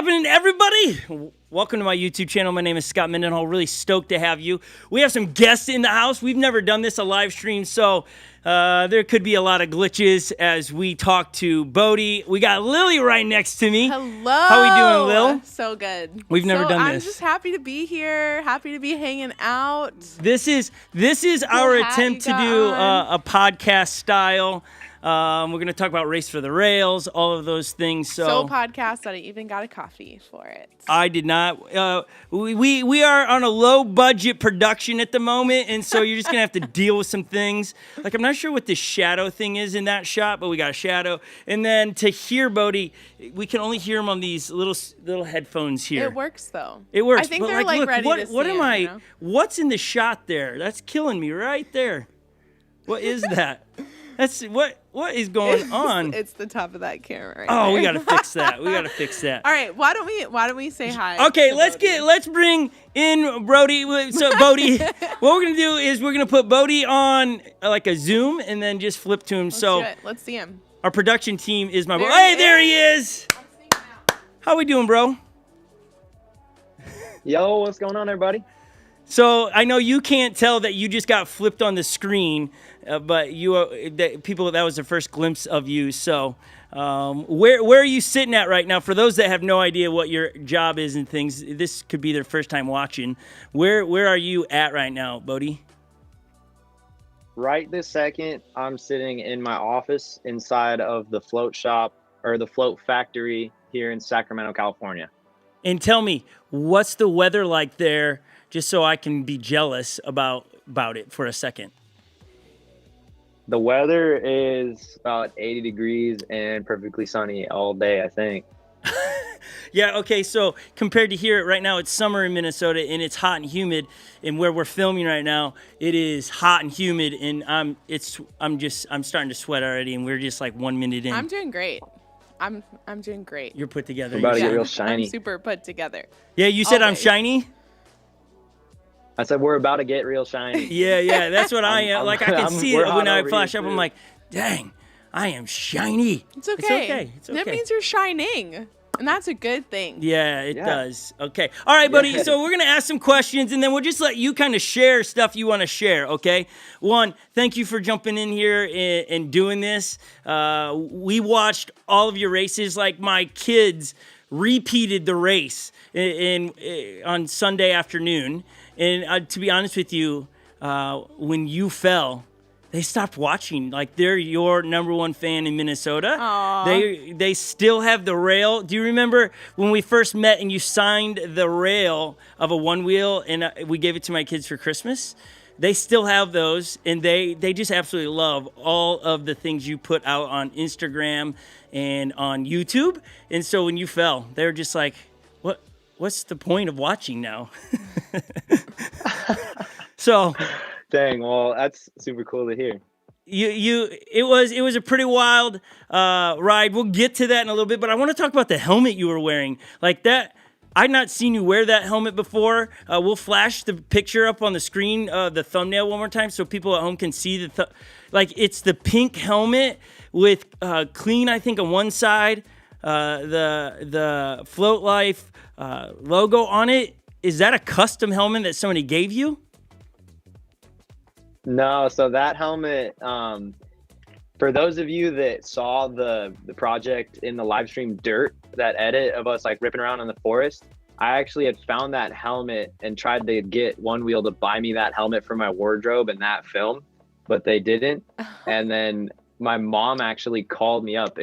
Happening, everybody? Welcome to my YouTube channel. My name is Scot Mendenhall. Really stoked to have you. We have some guests in the house. We've never done this a live stream, so there could be a lot of glitches as we talk to Bodhi. We got Lily right next to me. Hello. How we doing, Lil? So good. We've never done this. I'm just happy to be here. Happy to be hanging out. This is our attempt to do a podcast style. We're going to talk about Race for the Rails, all of those things. So podcast that I even got a coffee for it. I did not. We are on a low budget production at the moment, and so you're just gonna have to deal with some things. Like, I'm not sure what the shadow thing is in that shot, but we got a shadow. And then to hear Bodhi, we can only hear him on these little headphones here. It works though. It works. I think but they're like look, ready to see what am it, I? you know? What's in the shot there? That's killing me right there. What is that? That's what is going on? It's the top of that camera right Oh, there. we gotta fix that. All right, why don't we say hi? Okay, let's bring in Bodhi. So Bodhi, what we're gonna do is we're gonna put Bodhi on like a Zoom and then just flip to him. Let's see him. Our production team is my boy. Hey, there he is. How we doing, bro? Yo, what's going on, everybody? So I know you can't tell that you just got flipped on the screen, but that was the first glimpse of you. So where are you sitting at right now? For those that have no idea what your job is and things, this could be their first time watching. Where are you at right now, Bodhi? Right this second, I'm sitting in my office inside of the float shop or the float factory here in Sacramento, California. And tell me, what's the weather like there? Just so I can be jealous about it for a second. The weather is about 80 degrees and perfectly sunny all day, I think. Yeah, okay, so compared to here, right now it's summer in Minnesota and it's hot and humid. And where we're filming right now, it is hot and humid, and I'm starting to sweat already, and we're just like 1 minute in. I'm doing great. I'm doing great. You're put together. We're about to get real shiny. I'm super put together. Yeah, you said I'm shiny? I said we're about to get real shiny. Yeah, that's what I am. Like, I can see it when I flash up. I'm like, dang, I am shiny. It's okay. It's okay. That means you're shining, and that's a good thing. Yeah, it does. Okay. All right, buddy. Yeah. So we're going to ask some questions, and then we'll just let you kind of share stuff you want to share, okay? One, thank you for jumping in here and doing this. We watched all of your races. Like, my kids repeated the race on Sunday afternoon. And to be honest with you, when you fell, they stopped watching. Like, they're your number one fan in Minnesota. Aww. They still have the rail. Do you remember when we first met and you signed the rail of a Onewheel and we gave it to my kids for Christmas? They still have those, and they just absolutely love all of the things you put out on Instagram and on YouTube. And so when you fell, they were just like, what's the point of watching now? So, dang, well, that's super cool to hear. It was a pretty wild ride. We'll get to that in a little bit, but I want to talk about the helmet you were wearing. Like that, I'd not seen you wear that helmet before. We'll flash the picture up on the screen, the thumbnail one more time, so people at home can see like, it's the pink helmet with clean, I think, on one side, the Float Life logo on it. Is that a custom helmet that somebody gave you? No, so that helmet, for those of you that saw the project in the live stream Dirt, that edit of us like ripping around in the forest, I actually had found that helmet and tried to get Onewheel to buy me that helmet for my wardrobe in that film, but they didn't. And then my mom actually called me up.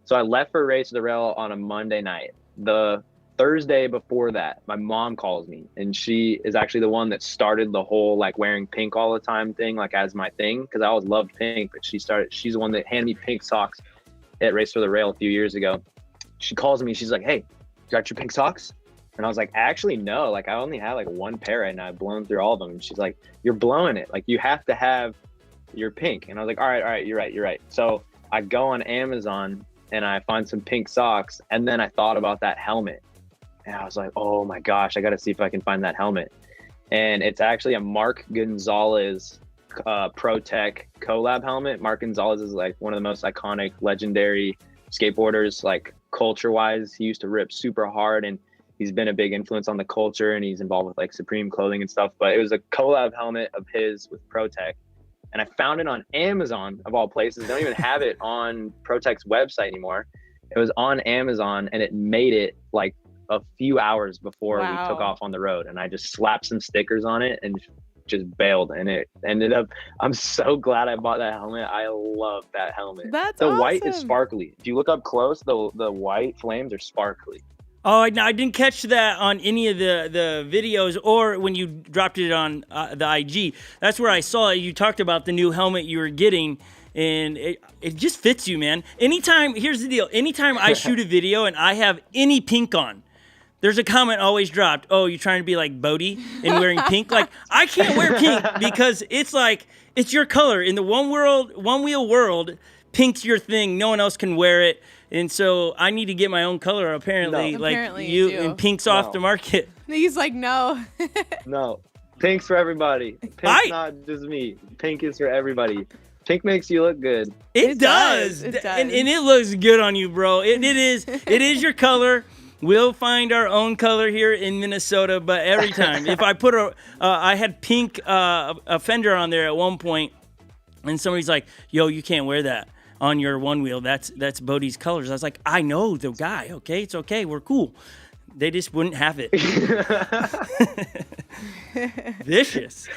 So I left for Race to the Rail on a Monday night. The Thursday before that, my mom calls me, and she is actually the one that started the whole like wearing pink all the time thing, like as my thing, because I always loved pink, but she's the one that handed me pink socks at Race for the Rail a few years ago. She calls me, she's like, hey, you got your pink socks? And I was like, actually, no, like I only have like one pair right now. I've blown through all of them. And she's like, you're blowing it. Like, you have to have your pink. And I was like, all right, you're right. So I go on Amazon and I find some pink socks. And then I thought about that helmet. And I was like, oh my gosh, I got to see if I can find that helmet. And it's actually a Mark Gonzalez Pro Tech collab helmet. Mark Gonzalez is like one of the most iconic, legendary skateboarders, like culture wise. He used to rip super hard, and he's been a big influence on the culture, and he's involved with like Supreme clothing and stuff. But it was a collab helmet of his with ProTech, and I found it on Amazon of all places. They don't even have it on ProTech's website anymore. It was on Amazon, and it made it like a few hours before we took off on the road, and I just slapped some stickers on it and just bailed, and it ended up, I'm so glad I bought that helmet. I love that helmet. That's the awesome. White is sparkly. If you look up close, the white flames are sparkly. Oh, I didn't catch that on any of the videos or when you dropped it on the IG. That's where I saw it. You talked about the new helmet you were getting, and it just fits you, man. Here's the deal. Anytime I shoot a video and I have any pink on, there's a comment always dropped. Oh, you're trying to be like Bodhi and wearing pink? Like, I can't wear pink because it's like, it's your color. In the one wheel world, pink's your thing. No one else can wear it. And so I need to get my own color, apparently. No. Like Apparently you you do. and pink's off the market. He's like, no. No, pink's for everybody. Pink's not just me. Pink is for everybody. Pink makes you look good. It does. It does. And it looks good on you, bro. It is your color. We'll find our own color here in Minnesota, but every time, if I put I had pink a fender on there at one point, and somebody's like, "Yo, you can't wear that on your Onewheel. That's Bodhi's colors." I was like, "I know the guy. Okay, it's okay. We're cool." They just wouldn't have it. Vicious.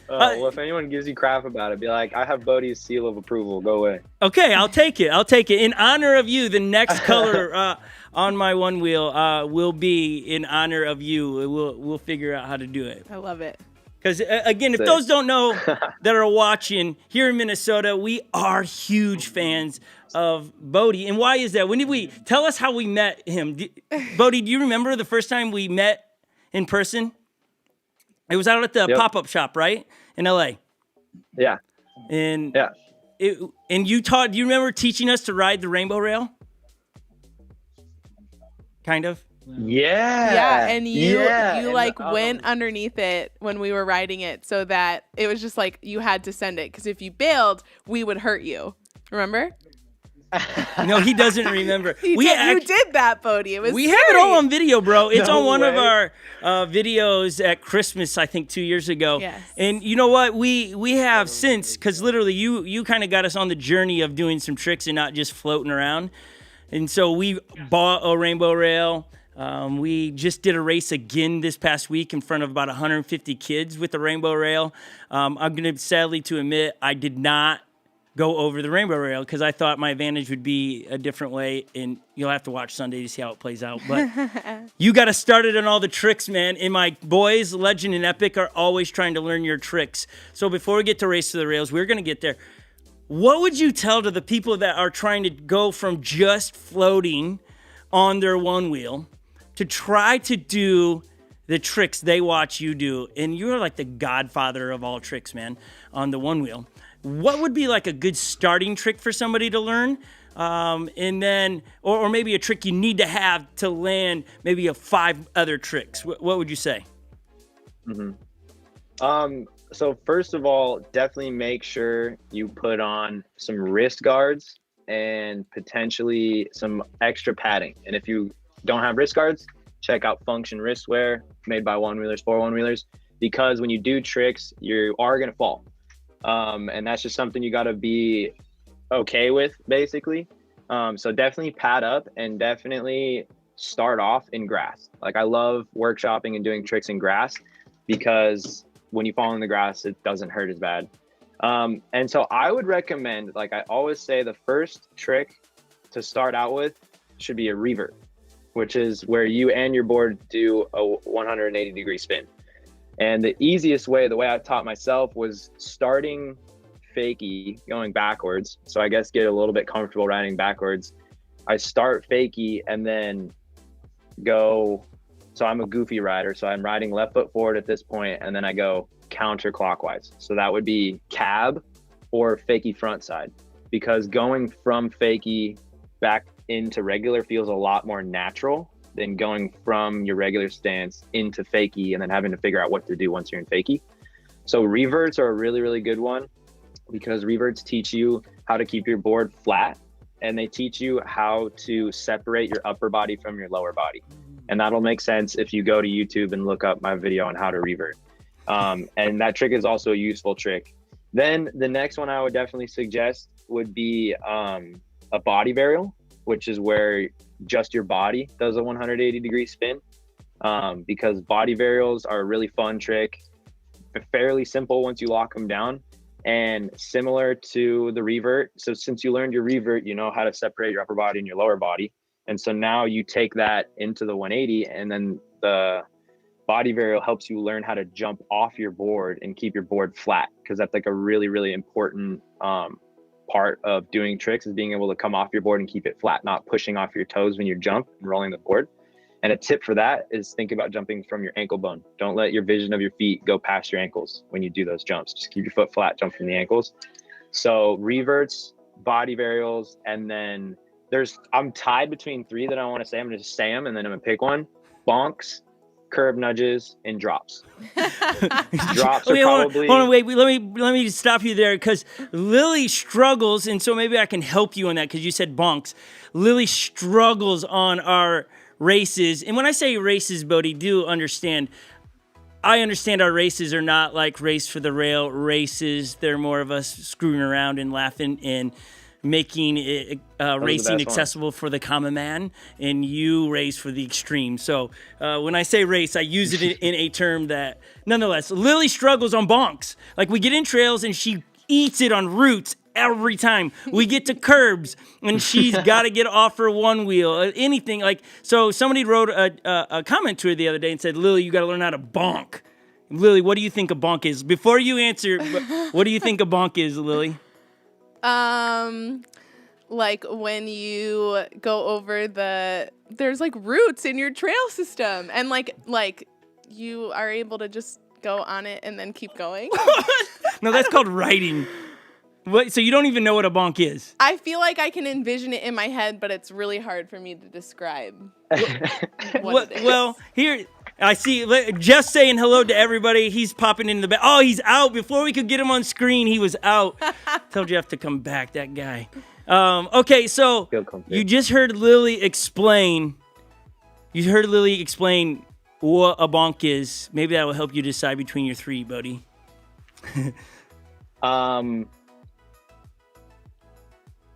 Well, if anyone gives you crap about it, be like, "I have Bodhi's seal of approval. Go away." Okay, I'll take it. In honor of you, the next color on my Onewheel will be in honor of you. We'll figure out how to do it. I love it. Because, again, if those don't know that are watching, here in Minnesota, we are huge fans of Bodhi. And why is that? Tell us how we met him. Bodhi, do you remember the first time we met in person? It was out at the pop-up shop, right? In LA. Yeah. And do you remember teaching us to ride the rainbow rail? Kind of. Yeah, and you went underneath it when we were riding it, so that it was just like you had to send it, because if you bailed, we would hurt you. Remember? No, he doesn't remember. You did that, Bodhi. We have it all on video, bro. It's on one of our videos at Christmas, I think 2 years ago. Yes. And you know what? We have since, because literally you kind of got us on the journey of doing some tricks and not just floating around. And so we bought a rainbow rail. We just did a race again this past week in front of about 150 kids with the rainbow rail. I'm going to sadly to admit I did not go over the rainbow rail because I thought my advantage would be a different way, and you'll have to watch Sunday to see how it plays out. But you got us started on all the tricks, man. And my boys, Legend and Epic, are always trying to learn your tricks. So before we get to Race to the Rails, we're going to get there. What would you tell to the people that are trying to go from just floating on their Onewheel to try to do the tricks they watch you do? And you're like the godfather of all tricks, man, on the Onewheel. What would be like a good starting trick for somebody to learn? And then, or maybe a trick you need to have to land maybe 5 other tricks. What would you say? So first of all, definitely make sure you put on some wrist guards and potentially some extra padding. And if you don't have wrist guards, check out Function Wristwear, made by Onewheelers for Onewheelers, because when you do tricks, you are going to fall. And that's just something you got to be okay with, basically. So definitely pad up and definitely start off in grass. Like, I love workshopping and doing tricks in grass because when you fall in the grass, it doesn't hurt as bad. And so I would recommend, like I always say, the first trick to start out with should be a revert, which is where you and your board do a 180-degree spin. And the easiest way, the way I taught myself, was starting fakie, going backwards. So I guess get a little bit comfortable riding backwards. I start fakie and then go. So I'm a goofy rider. So I'm riding left foot forward at this point, and then I go counterclockwise. So that would be cab or fakie front side, because going from fakie back into regular feels a lot more natural than going from your regular stance into fakie and then having to figure out what to do once you're in fakie. So reverts are a really, really good one, because reverts teach you how to keep your board flat and they teach you how to separate your upper body from your lower body. And that'll make sense if you go to YouTube and look up my video on how to revert. And that trick is also a useful trick. Then the next one I would definitely suggest would be a body varial, which is where just your body does a 180-degree spin. Because body varials are a really fun trick, fairly simple once you lock them down, and similar to the revert. So since you learned your revert, you know how to separate your upper body and your lower body. And so now you take that into the 180, and then the body varial helps you learn how to jump off your board and keep your board flat, because that's like a really, really important part of doing tricks, is being able to come off your board and keep it flat, not pushing off your toes when you jump and rolling the board. And a tip for that is think about jumping from your ankle bone. Don't let your vision of your feet go past your ankles when you do those jumps. Just keep your foot flat, jump from the ankles. So reverts, body varials, and then I'm tied between three that I want to say. I'm going to just say them and then I'm going to pick one. Bonks, curb nudges, and drops. Drops are probably... Hold on, wait. Let me stop you there, because Lily struggles, and so maybe I can help you on that, because you said bonks. Lily struggles on our races. And when I say races, Bodhi, do understand, I understand our races are not like race for the rail races. They're more of us screwing around and laughing and making it, racing accessible for the common man, and you race for the extreme. So when I say race, I use it in a term that, nonetheless, Lily struggles on bonks. Like, we get in trails and she eats it on roots every time. We get to curbs and she's got to get off her one wheel, anything. Like, so somebody wrote a comment to her the other day and said, Lily, you got to learn how to bonk. Lily, what do you think a bonk is? Before you answer, what do you think a bonk is, Lily? Like when you go over there's like roots in your trail system, and like you are able to just go on it and then keep going. No, that's called riding. What? So you don't even know what a bonk is? I feel like I can envision it in my head, but it's really hard for me to describe what it is. Well, here... I see Jeff saying hello to everybody. He's popping into the back. Oh, he's out. Before we could get him on screen, he was out. Tell Jeff to come back, that guy. Okay, so you just heard Lily explain. You heard Lily explain what a bonk is. Maybe that will help you decide between your three, Bodhi.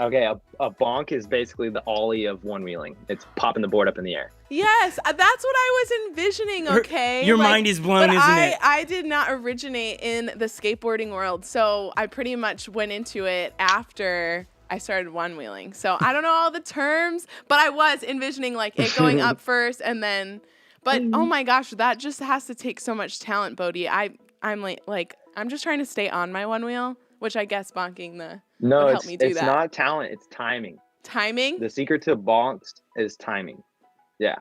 Okay, a bonk is basically the ollie of one-wheeling. It's popping the board up in the air. Yes, that's what I was envisioning, okay? Your mind is blown, isn't it? I did not originate in the skateboarding world, so I pretty much went into it after I started one-wheeling. So I don't know all the terms, but I was envisioning like it going up first and then... But oh my gosh, that just has to take so much talent, Bodhi. I'm just trying to stay on my one wheel, which I guess bonking would help me do that. It's not talent, it's timing. Timing? The secret to bonks is timing. Yeah.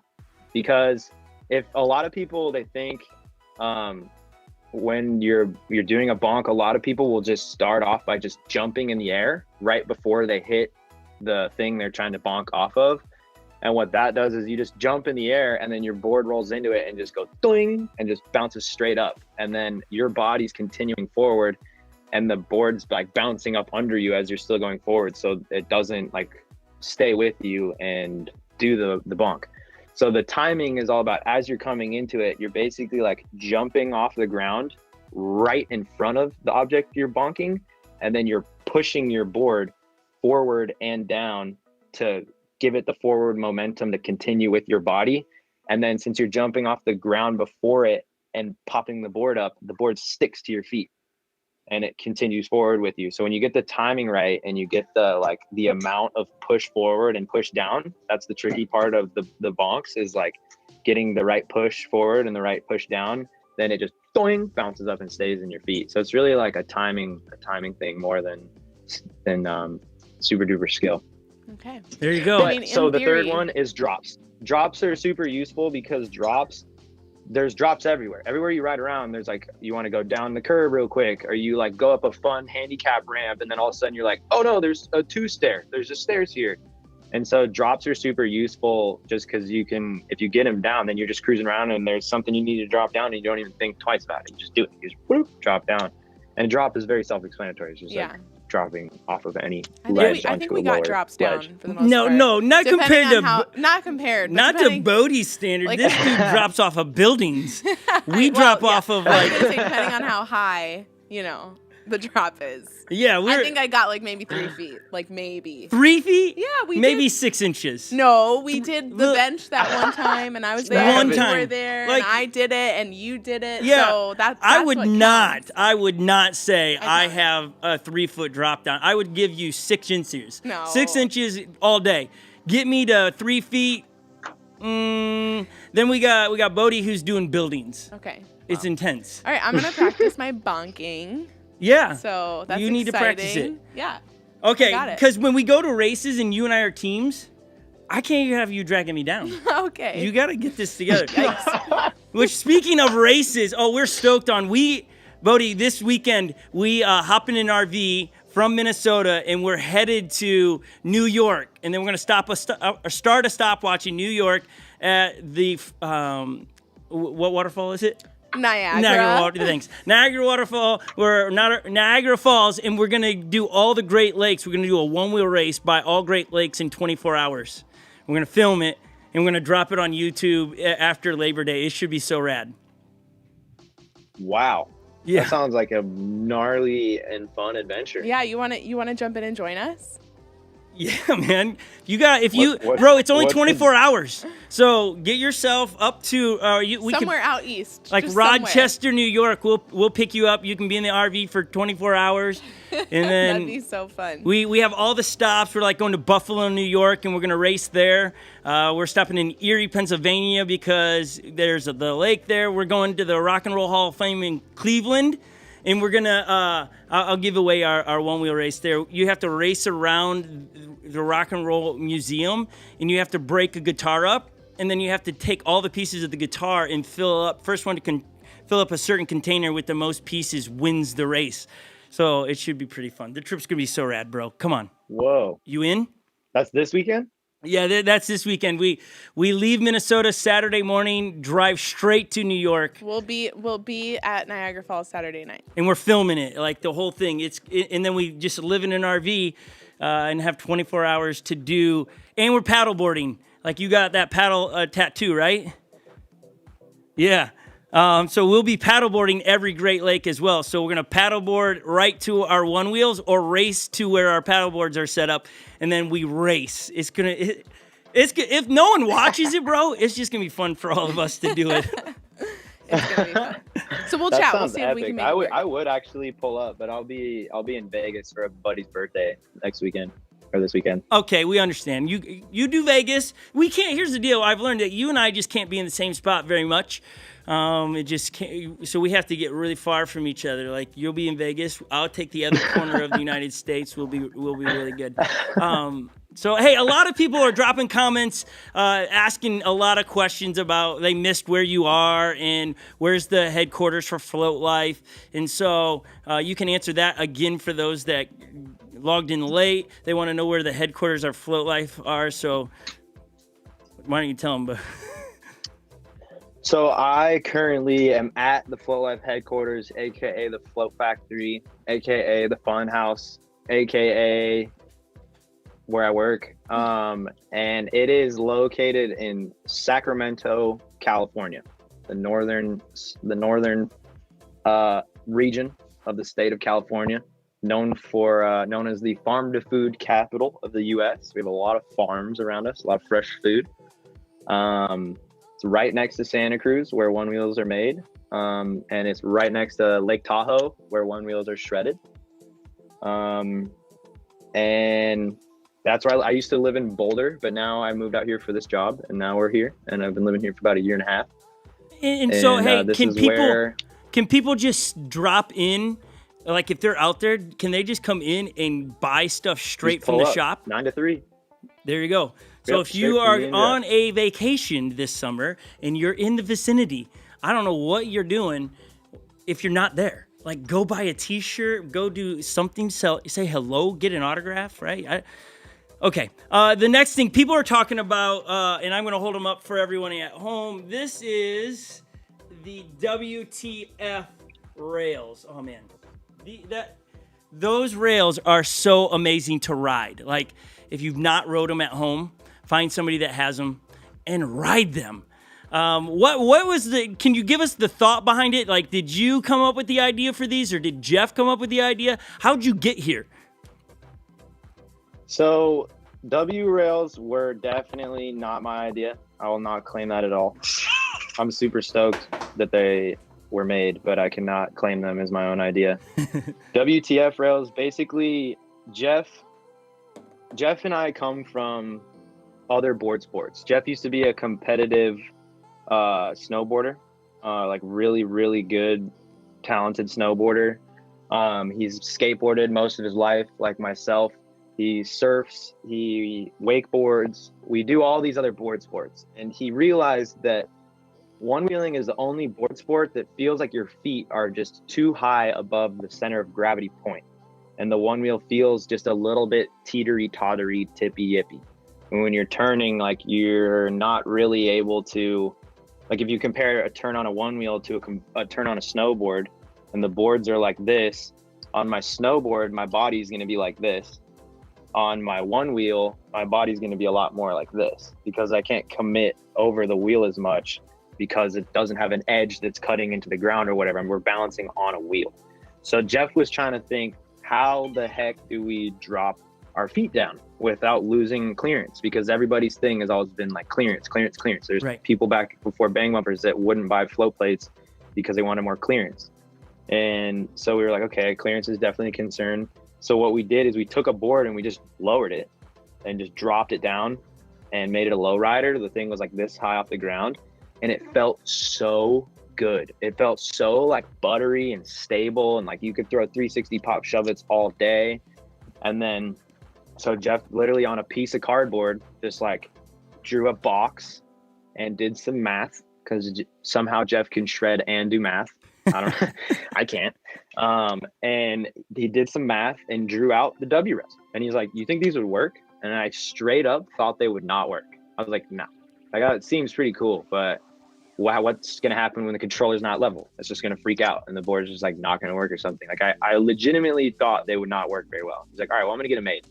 Because if a lot of people, they think when you're doing a bonk, a lot of people will just start off by just jumping in the air right before they hit the thing they're trying to bonk off of. And what that does is you just jump in the air and then your board rolls into it and just goes doing and just bounces straight up. And then your body's continuing forward and the board's like bouncing up under you as you're still going forward. So it doesn't like stay with you and do the bonk. So the timing is all about, as you're coming into it, you're basically like jumping off the ground right in front of the object you're bonking. And then you're pushing your board forward and down to give it the forward momentum to continue with your body. And then since you're jumping off the ground before it and popping the board up, the board sticks to your feet and it continues forward with you. So when you get the timing right and you get the amount of push forward and push down, that's the tricky part of the bonks, is like getting the right push forward and the right push down. Then it just boing, bounces up and stays in your feet. So it's really like a timing thing more than super duper skill. Okay. There you go. So the third one is drops. Drops are super useful because there's drops everywhere. Everywhere you ride around, there's like, you want to go down the curb real quick, or you like go up a fun handicap ramp, and then all of a sudden you're like, oh no, there's a two-stair. There's just stairs here. And so drops are super useful just because you can, if you get them down, then you're just cruising around and there's something you need to drop down and you don't even think twice about it. You just do it. You just whoop, drop down. And a drop is very self-explanatory. It's just like dropping off of any I ledge think onto we a got lower drops down ledge. for the most No, part. no, not Depending compared on to not compared, but not to depending- Bodhi's standard. like- This dude drops off of buildings. We Well, drop yeah. off of I was like gonna say, depending on how high, the drop is. yeah. I think I got like maybe 3 feet, like maybe. 3 feet. Yeah, we maybe did. 6 inches. No, we did the Look- bench that one time, and I was there. One and you were time. there, Like- and I did it, and you did it. Yeah, so that's I would what not. counts. I would not say I know. have a 3 foot drop down. I would give you 6 inches. No. 6 inches all day. Get me to 3 feet. Then we got Bodhi who's doing buildings. Okay. It's intense. All right, I'm gonna practice my bonking. Yeah. So that's You need to practice it. exciting. Yeah. Okay, got it. because when we go to races and you and I are teams, I can't have you dragging me down. Okay. You got to get this together. Which, speaking of races, we're stoked on. Bodhi, this weekend, we hopping in an RV from Minnesota, and we're headed to New York. And then we're going to start a stopwatch in New York at the, what waterfall is it? Niagara. Thanks. Niagara Waterfall. We're not Niagara Falls, and we're gonna do all the Great Lakes. We're gonna do a one-wheel race by all Great Lakes in 24 hours. We're gonna film it, and we're gonna drop it on YouTube after Labor Day. It should be so rad. Wow. Yeah. That sounds like a gnarly and fun adventure. Yeah, you wanna jump in and join us? Yeah, man. What- bro, it's only what 24 hours. So get yourself up to we could Somewhere out east. like just Rochester, New York. We'll pick you up. You can be in the RV for 24 hours, and somewhere. then That'd be so fun. we have all the stops. We're like going to Buffalo, New York, and we're gonna race there. We're stopping in Erie, Pennsylvania because there's the lake there. We're going to the Rock and Roll Hall of Fame in Cleveland, and we're gonna I'll give away our one-wheel race there. You have to race around the Rock and Roll Museum, and you have to break a guitar up, and then you have to take all the pieces of the guitar and fill up. First one to fill up a certain container with the most pieces wins the race. So it should be pretty fun. The trip's gonna be so rad, bro. Come on, Whoa. you in? That's this weekend? Yeah, that's this weekend. We leave Minnesota Saturday morning, drive straight to New York, We'll be at Niagara Falls Saturday night. and we're filming it, like the whole thing. And then we just live in an RV and have 24 hours to do. And we're paddleboarding. Like you got that paddle tattoo, right? Yeah. So we'll be paddleboarding every Great Lake as well. So we're gonna paddleboard right to our one wheels or race to where our paddleboards are set up, and then we race. It's if no one watches it, bro, it's just gonna be fun for all of us to do it. It's gonna be fun. So we'll That chat. We'll sounds see if we epic. can make I it would work. I would actually pull up, but I'll be in Vegas for a buddy's birthday next weekend or this weekend. Okay, we understand. You do Vegas. We can't. Here's the deal. I've learned that you and I just can't be in the same spot very much. It just can't. So we have to get really far from each other. Like you'll be in Vegas. I'll take the other corner of the United States. We'll be really good. So hey, a lot of people are dropping comments, asking a lot of questions about they missed where you are and where's the headquarters for Float Life, and so you can answer that again for those that logged in late. They want to know where the headquarters of Float Life are. So why don't you tell them? But So I currently am at the Float Life headquarters, aka the Float Factory, aka the Fun House, aka where I work. And it is located in Sacramento, California, the northern region of the state of California, known as the farm to food capital of the U.S. We have a lot of farms around us, a lot of fresh food. It's right next to Santa Cruz, where Onewheels are made, and it's right next to Lake Tahoe, where Onewheels are shredded. And that's where I used to live in Boulder, but now I moved out here for this job, and now we're here, and I've been living here for about a year and a half. and so hey, this can is people where- can people just drop in? Like if they're out there, can they just come in and buy stuff straight just from pull the up, shop? 9 to 3. There you go. So Yep, if you straight are from the on a vacation this summer and you're in the vicinity, I don't know what you're doing if you're not there. Like go buy a t-shirt, go do something, say hello, get an autograph, right? Okay. The next thing people are talking about, and I'm going to hold them up for everyone at home. This is the WTF Rails. Oh man, Those rails are so amazing to ride. Like, if you've not rode them at home, find somebody that has them and ride them. What was can you give us the thought behind it? Like, did you come up with the idea for these, or did Jeff come up with the idea? How'd you get here? So W Rails were definitely not my idea. I will not claim that at all. I'm super stoked that they were made, but I cannot claim them as my own idea. WTF Rails, basically, Jeff and I come from other board sports. Jeff used to be a competitive snowboarder, like really, really good, talented snowboarder. He's skateboarded most of his life, like myself. He surfs, he wakeboards. We do all these other board sports. And he realized that one-wheeling is the only board sport that feels like your feet are just too high above the center of gravity point. And the one wheel feels just a little bit teetery-tottery, tippy-yippy. And when you're turning, like, you're not really able to, like, if you compare a turn on a one wheel to a turn on a snowboard, and the boards are like this, on my snowboard, my body's going to be like this. On my one wheel, my body's going to be a lot more like this, because I can't commit over the wheel as much because it doesn't have an edge that's cutting into the ground or whatever, and we're balancing on a wheel. So Jeff was trying to think, how the heck do we drop our feet down without losing clearance? Because everybody's thing has always been like clearance. There's right. people back before bang bumpers that wouldn't buy float plates because they wanted more clearance. And so we were like, okay, clearance is definitely a concern. So what we did is we took a board and we just lowered it and just dropped it down and made it a low rider. The thing was like this high off the ground, and it felt so good. It felt so like buttery and stable, and like you could throw 360 pop shove-its all day. And then so Jeff literally on a piece of cardboard just like drew a box and did some math, because somehow Jeff can shred and do math. I don't I can't. And he did some math and drew out the W rails, and he's like, you think these would work? And I straight up thought they would not work. I was like, no. It seems pretty cool, but wow, what's going to happen when the controller's not level? It's just going to freak out and the board's just like not going to work or something. Like I legitimately thought they would not work very well. He's like, all right, well, I'm going to get them made.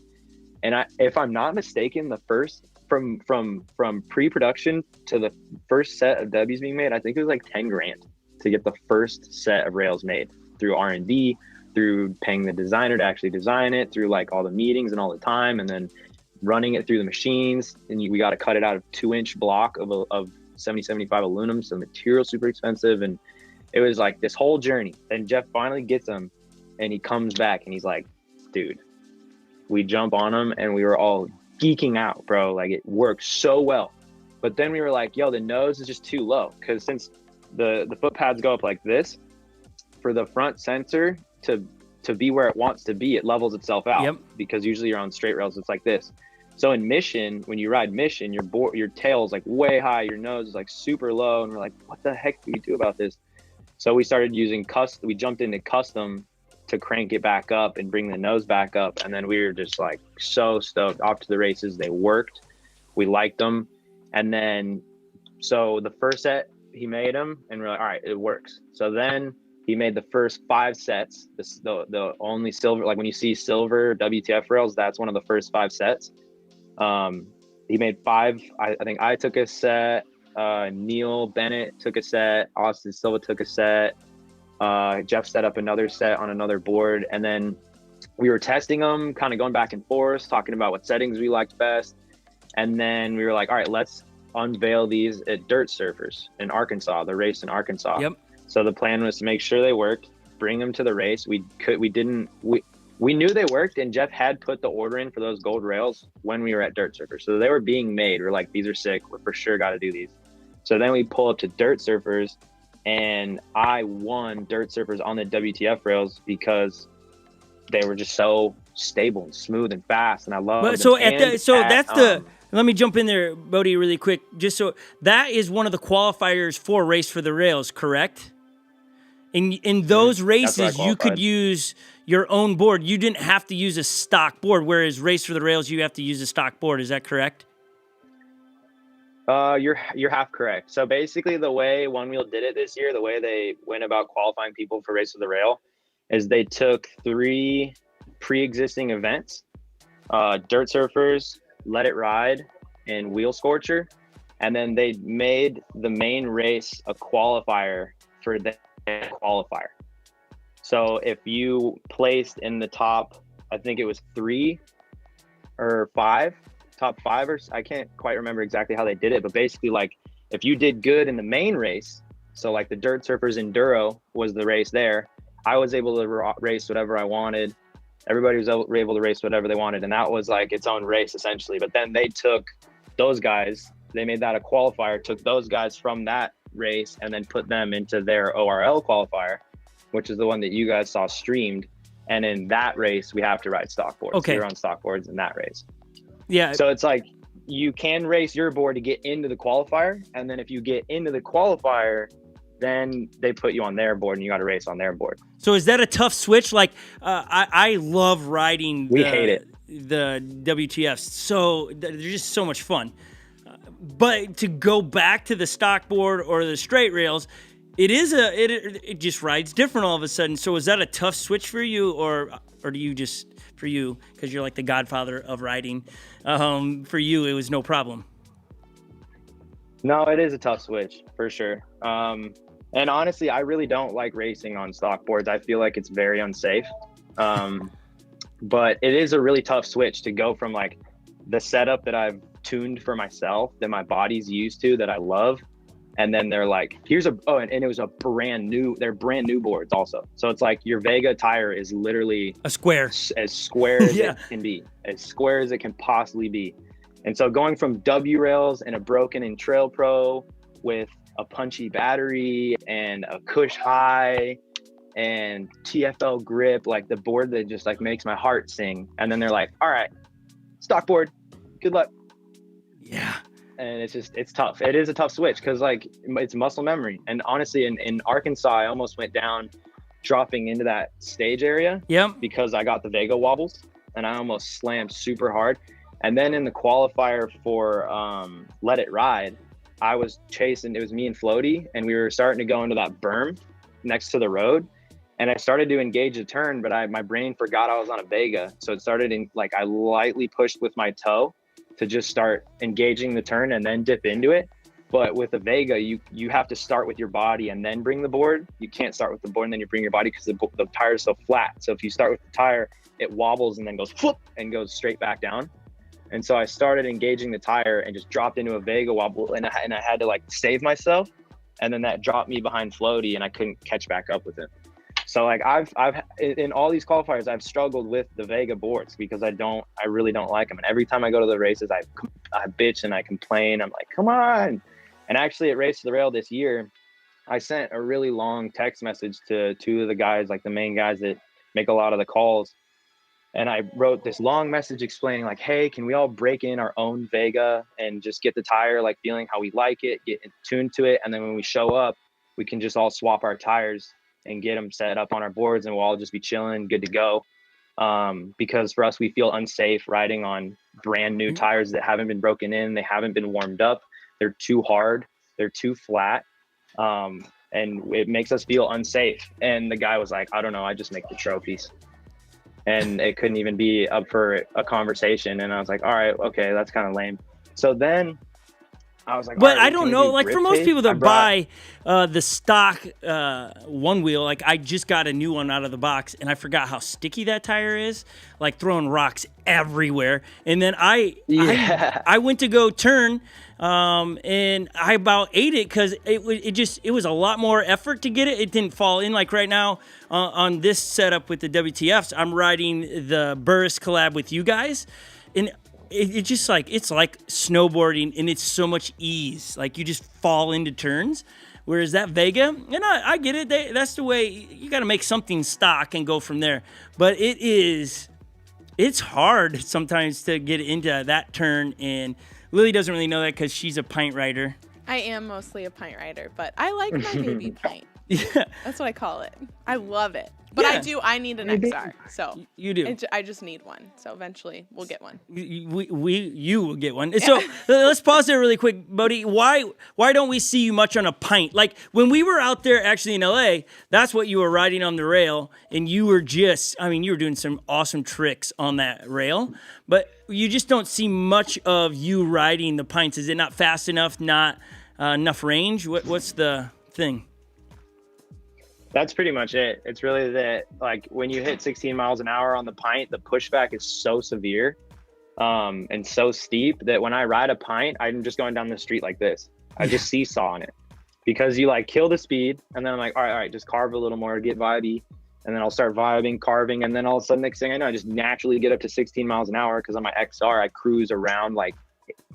And if I'm not mistaken, the first from pre-production to the first set of W's being made, I think it was like 10 grand to get the first set of rails made, through R&D, through paying the designer to actually design it, through like all the meetings and all the time, and then running it through the machines. And we got to cut it out of 2-inch block of 7075 aluminum, so the material's super expensive. And it was like this whole journey. And Jeff finally gets them, and he comes back and he's like, dude, we jump on them, and we were all geeking out, bro. Like, it works so well. But then we were like, yo, the nose is just too low, because since the foot pads go up like this, for the front sensor to be where it wants to be, it levels itself out. Yep. Because usually you're on straight rails, it's like this. So in Mission, when you ride Mission, your tail's like way high, your nose is like super low, and we're like, what the heck do we do about this? So we started using we jumped into custom to crank it back up and bring the nose back up, and then we were just like so stoked. Off to the races. They worked, we liked them. And then so the first set he made them, and we're like, all right, it works. So then he made the first 5 sets. The only silver, like when you see silver WTF rails, that's one of the first 5 sets. He made 5. I think I took a set. Neil Bennett took a set. Austin Silva took a set. Jeff set up another set on another board, and then we were testing them, kind of going back and forth, talking about what settings we liked best. And then we were like, all right, let's unveil these at Dirt Surfers in Arkansas, the race in Arkansas. Yep. So the plan was to make sure they worked, bring them to the race. We knew they worked, and Jeff had put the order in for those gold rails when we were at Dirt Surfers. So they were being made. We're like, these are sick. We're for sure got to do these. So then we pull up to Dirt Surfers, and I won Dirt Surfers on the WTF rails because they were just so stable and smooth and fast, and I love them. So let me jump in there, Bodhi, really quick. Just so that is one of the qualifiers for Race for the Rails, correct? In those races, you could use your own board. You didn't have to use a stock board, whereas Race for the Rails, you have to use a stock board. Is that correct? You're half correct. So basically, the way Onewheel did it this year, the way they went about qualifying people for Race for the Rail, is they took 3 pre-existing events, Dirt Surfers, Let It Ride, and Wheel Scorcher. And then they made the main race a qualifier for the qualifier. So if you placed in the top, I think it was 3 or 5, top 5, or I can't quite remember exactly how they did it, but basically like if you did good in the main race, so like the Dirt Surfers Enduro was the race there, I was able to race whatever I wanted. Everybody was able to race whatever they wanted, and that was like its own race essentially. But then they took those guys, they made that a qualifier, took those guys from that race and then put them into their ORL qualifier, which is the one that you guys saw streamed. And in that race, we have to ride stock boards. Okay. You're on stock boards in that race. Yeah. So it's like you can race your board to get into the qualifier. And then if you get into the qualifier, then they put you on their board and you got to race on their board. So is that a tough switch? Like, I love riding We hate it. The WTFs. So they're just so much fun. But to go back to the stock board or the straight rails, it just rides different all of a sudden. So is that a tough switch for you, or do you just, for you, because you're like the godfather of riding, for you it was no problem? No, it is a tough switch for sure. And honestly, I really don't like racing on stock boards. I feel like it's very unsafe. But it is a really tough switch to go from like the setup that I've tuned for myself, that my body's used to, that I love. And then they're like, and it was they're brand new boards also. So it's like your Vega tire is literally a square, as square as yeah. it can be, as square as it can possibly be. And so going from W rails and a broken in Trail Pro with a punchy battery and a Kush high and TFL grip, like the board that just like makes my heart sing. And then they're like, all right, stock board, good luck. Yeah. And it's tough. It is a tough switch because like it's muscle memory. And honestly, in Arkansas, I almost went down dropping into that stage area. Yep. Because I got the Vega wobbles and I almost slammed super hard. And then in the qualifier for Let It Ride, I was chasing, it was me and Floaty, and we were starting to go into that berm next to the road. And I started to engage the turn, but my brain forgot I was on a Vega. So it started in like, I lightly pushed with my toe to just start engaging the turn and then dip into it. But with a Vega, you have to start with your body and then bring the board. You can't start with the board and then you bring your body because the tire is so flat. So if you start with the tire, it wobbles and then goes whoop and goes straight back down. And so I started engaging the tire and just dropped into a Vega wobble, and I had to like save myself. And then that dropped me behind Floaty and I couldn't catch back up with him. So like I've in all these qualifiers, I've struggled with the Vega boards because I really don't like them. And every time I go to the races, I bitch and I complain. I'm like, come on. And actually at Race to the Rail this year, I sent a really long text message to 2 of the guys, like the main guys that make a lot of the calls. And I wrote this long message explaining like, hey, can we all break in our own Vega and just get the tire, like feeling how we like it, get tuned to it. And then when we show up, we can just all swap our tires and get them set up on our boards and we'll all just be chilling, good to go. Because for us, we feel unsafe riding on brand new tires that haven't been broken in. They haven't been warmed up. They're too hard. They're too flat. And it makes us feel unsafe. And the guy was like, I don't know, I just make the trophies. And it couldn't even be up for a conversation. And I was like, all right, okay, that's kind of lame. So then I was like, but right, I don't know, like for most people that buy the stock Onewheel, like I just got a new one out of the box and I forgot how sticky that tire is, like throwing rocks everywhere. And then I went to go turn and I about ate it because it was a lot more effort to get it. It didn't fall in. Like right now on this setup with the WTFs, I'm riding the Burris collab with you guys, and it's just like, it's like snowboarding, and it's so much ease. Like you just fall into turns. Whereas that Vega, and I get it. That's the way you got to make something stock and go from there. But it's hard sometimes to get into that turn. And Lily doesn't really know that because she's a pint rider. I am mostly a pint rider, but I like my baby pint. Yeah, That's what I call it. I love it. But Yeah. I need an XR. So you do. I just need one. So eventually we'll get one. You will get one. So let's pause there really quick, Bodhi. Why don't we see you much on a pint? Like when we were out there actually in LA, that's what you were riding on the rail, and you were you were doing some awesome tricks on that rail, but you just don't see much of you riding the pints. Is it not fast enough? Not enough range? What's the thing? That's pretty much it. It's really that, like, when you hit 16 miles an hour on the pint, the pushback is so severe and so steep that when I ride a pint, I'm just going down the street like this. I just seesaw on it because you like kill the speed, and then I'm like, all right, just carve a little more, get vibey, and then I'll start vibing, carving, and then all of a sudden, next thing I know, I just naturally get up to 16 miles an hour because on my XR, I cruise around like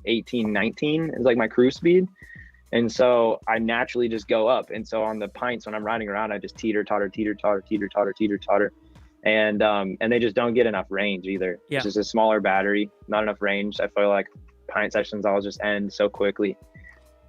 18, 19 is like my cruise speed. And so I naturally just go up. And so on the pints, when I'm riding around, I just teeter totter. And they just don't get enough range either. Yeah. It's just a smaller battery, not enough range. I feel like pint sessions all just end so quickly.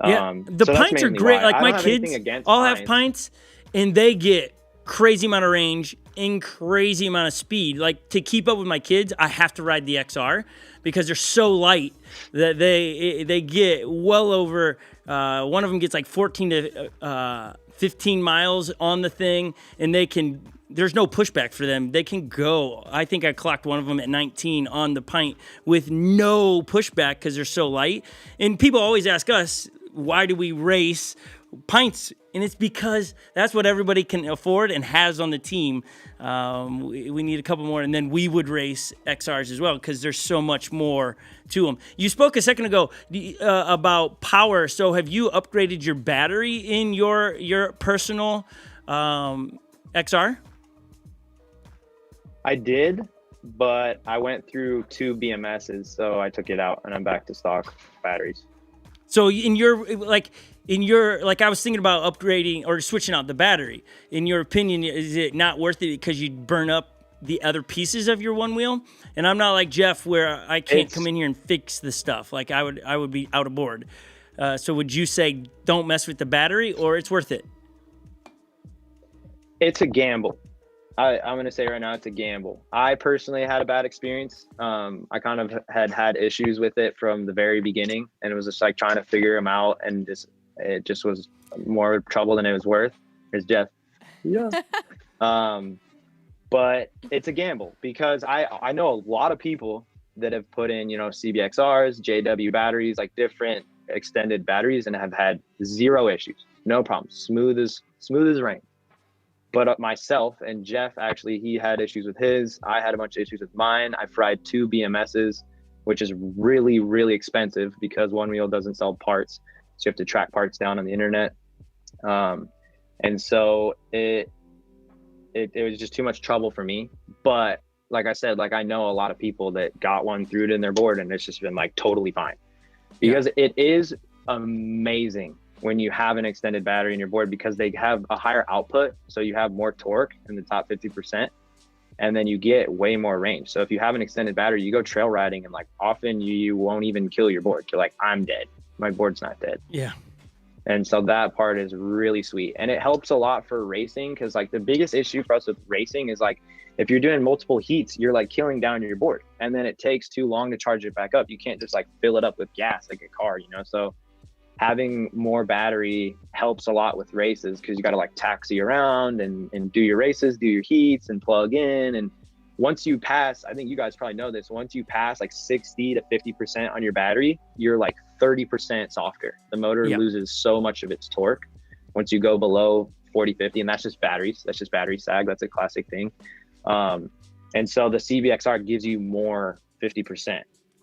Yeah, the so pints are great. why. Like my kids all have pints, and they get crazy amount of range and crazy amount of speed. Like to keep up with my kids, I have to ride the XR because they're so light that they get well over. One of them gets like 14 to 15 miles on the thing, and there's no pushback for them. They can go. I think I clocked one of them at 19 on the pint with no pushback because they're so light. And people always ask us, why do we race pints? And it's because that's what everybody can afford and has on the team. We need a couple more, and then we would race XRs as well because there's so much more to them. You spoke a second ago about power. So have you upgraded your battery in your personal XR? I did, but I went through 2 BMSs, so I took it out and I'm back to stock batteries. So in your I was thinking about upgrading or switching out the battery. In your opinion, is it not worth it because you'd burn up the other pieces of your Onewheel? And I'm not like Jeff where I can't come in here and fix the stuff. Like I would be out of board. So would you say don't mess with the battery, or it's worth it? It's a gamble. I'm going to say right now it's a gamble. I personally had a bad experience. I kind of had issues with it from the very beginning, and it was just like trying to figure them out, and it just was more trouble than it was worth. Here's Jeff. Yeah. But it's a gamble because I know a lot of people that have put in, CBXRs, JW batteries, like different extended batteries, and have had 0 issues, no problems, smooth as rain. But myself and Jeff, actually, he had issues with his. I had a bunch of issues with mine. I fried 2 BMSs, which is really, really expensive because Onewheel doesn't sell parts. So you have to track parts down on the internet. And so it was just too much trouble for me. But like I said, like I know a lot of people that got one, threw it in their board, and it's just been like totally fine. Because it is amazing when you have an extended battery in your board because they have a higher output. So you have more torque in the top 50%, and then you get way more range. So if you have an extended battery, you go trail riding, and like often you won't even kill your board. You're like, I'm dead. My board's not dead. Yeah. And so that part is really sweet. And it helps a lot for racing because like the biggest issue for us with racing is like, if you're doing multiple heats, you're like killing down your board, and then it takes too long to charge it back up. You can't just like fill it up with gas like a car, So having more battery helps a lot with races because you got to like taxi around and do your races, do your heats and plug in. And once you pass, I think you guys probably know this, once you pass like 60 to 50% on your battery, you're like 30% softer. The motor loses so much of its torque once you go below 40, 50, and that's just batteries. That's just battery sag. That's a classic thing. And so the CBXR gives you more 50%.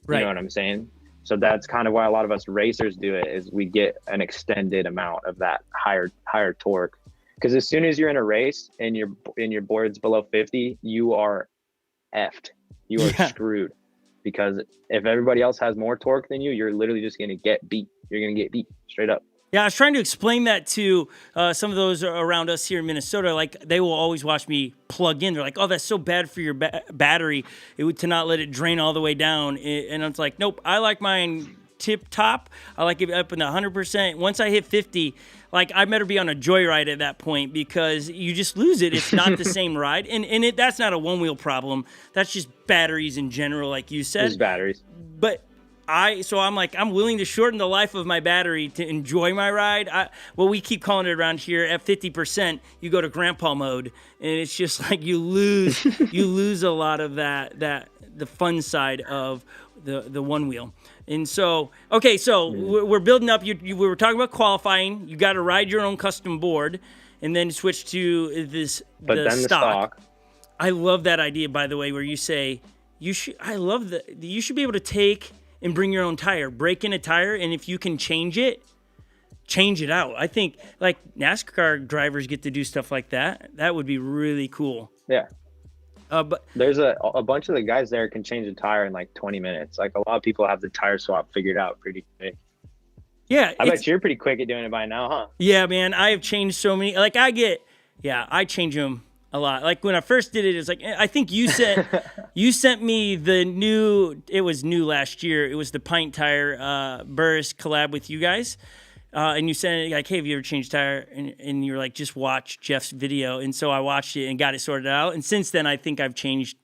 You know what I'm saying? So that's kind of why a lot of us racers do it, is we get an extended amount of that higher torque. Because as soon as you're in a race and your board's below 50, you are effed. You are screwed. Because if everybody else has more torque than you, you're literally just going to get beat. You're going to get beat straight up. Yeah, I was trying to explain that to some of those around us here in Minnesota. Like, they will always watch me plug in. They're like, oh, that's so bad for your battery to not let it drain all the way down. And it's like, nope, I like mine tip top. I like it up in the 100%. Once I hit 50, like I better be on a joyride at that point because you just lose it. It's not the same ride, and that's not a one wheel problem. That's just batteries in general, like you said. Just batteries. But I'm like, I'm willing to shorten the life of my battery to enjoy my ride. Well, we keep calling it around here at 50%, you go to grandpa mode, and it's just like you lose a lot of the fun side of the one wheel. And so, okay, so we're building up. We were talking about qualifying. You got to ride your own custom board, and then switch to the stock. I love that idea, by the way, where you say you should. I love that you should be able to take and bring your own tire, break in a tire, and if you can change it out. I think like NASCAR drivers get to do stuff like that. That would be really cool. Yeah. But there's a bunch of the guys there can change a tire in like 20 minutes. Like a lot of people have the tire swap figured out pretty quick. Yeah. I bet you're pretty quick at doing it by now, huh? Yeah, man. I have changed so many. Like I change them a lot. Like when I first did it, it's like, I think you sent me the new, it was new last year. It was the Pint tire, Burris collab with you guys. And you sent it like, hey, have you ever changed tire? And you're like, just watch Jeff's video. And so I watched it and got it sorted out. And since then, I think I've changed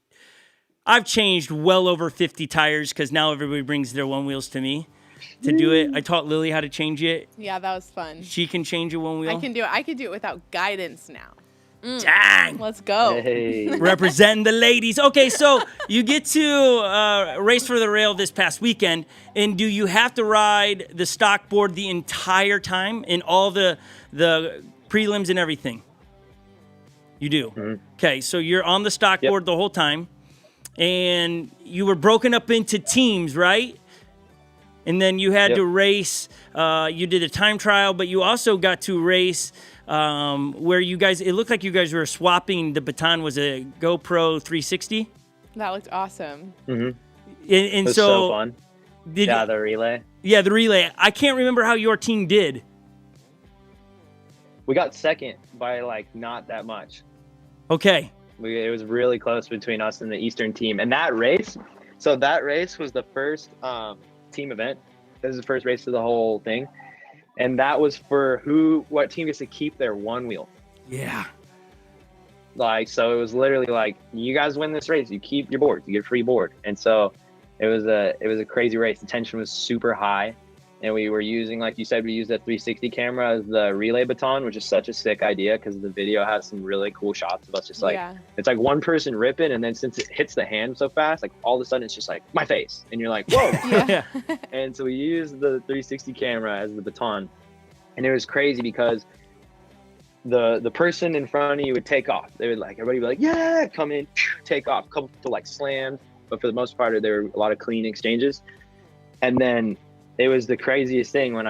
well over 50 tires because now everybody brings their one wheels to me to do it. I taught Lily how to change it. Yeah, that was fun. She can change a one wheel. I can do it. I could do it without guidance now. Dang. Let's go. Hey. Representing the ladies. Okay, so you get to race for the rail this past weekend, and do you have to ride the stock board the entire time in all the prelims and everything? You do. Mm-hmm. Okay, so you're on the stock board the whole time, and you were broken up into teams, right? And then you had to race. You did a time trial, but you also got to race where you guys, it looked like you guys were swapping. The baton was a GoPro 360. That looked awesome. Mm-hmm. And it was so fun. The relay. Yeah, the relay. I can't remember how your team did. We got second by like not that much. Okay. It was really close between us and the Eastern team. And that race was the first team event. This is the first race of the whole thing. And that was for what team gets to keep their one wheel. Yeah. Like, so it was literally like, you guys win this race, you keep your board, you get a free board. And so it was a crazy race. The tension was super high. And we were using, like you said, we used a 360 camera as the relay baton, which is such a sick idea because the video has some really cool shots of us just like, it's like one person ripping. And then since it hits the hand so fast, like all of a sudden it's just like my face. And you're like, whoa. Yeah. And so we used the 360 camera as the baton. And it was crazy because the person in front of you would take off. They would like, everybody would be like, yeah, come in, take off. A couple people like slammed, but for the most part, there were a lot of clean exchanges. And then it was the craziest thing when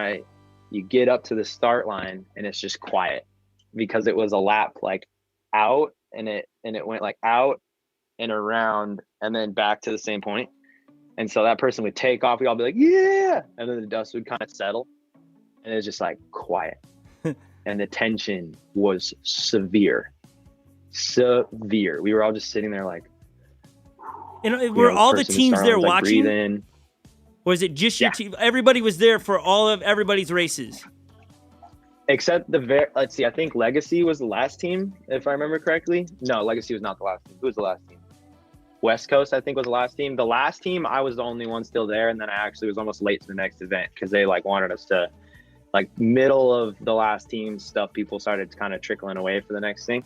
you get up to the start line and it's just quiet because it was a lap like out and it went like out and around and then back to the same point. And so that person would take off. We'd all be like, yeah. And then the dust would kind of settle and it was just like quiet. And the tension was severe. We were all just sitting there like, were all the teams there watching? Breathe in. Or is it just your team? Everybody was there for all of everybody's races. Except let's see, I think Legacy was the last team, if I remember correctly. No, Legacy was not the last team. Who was the last team? West Coast, I think, was the last team. The last team, I was the only one still there, and then I actually was almost late to the next event because they like wanted us to, like middle of the last team stuff, people started kind of trickling away for the next thing.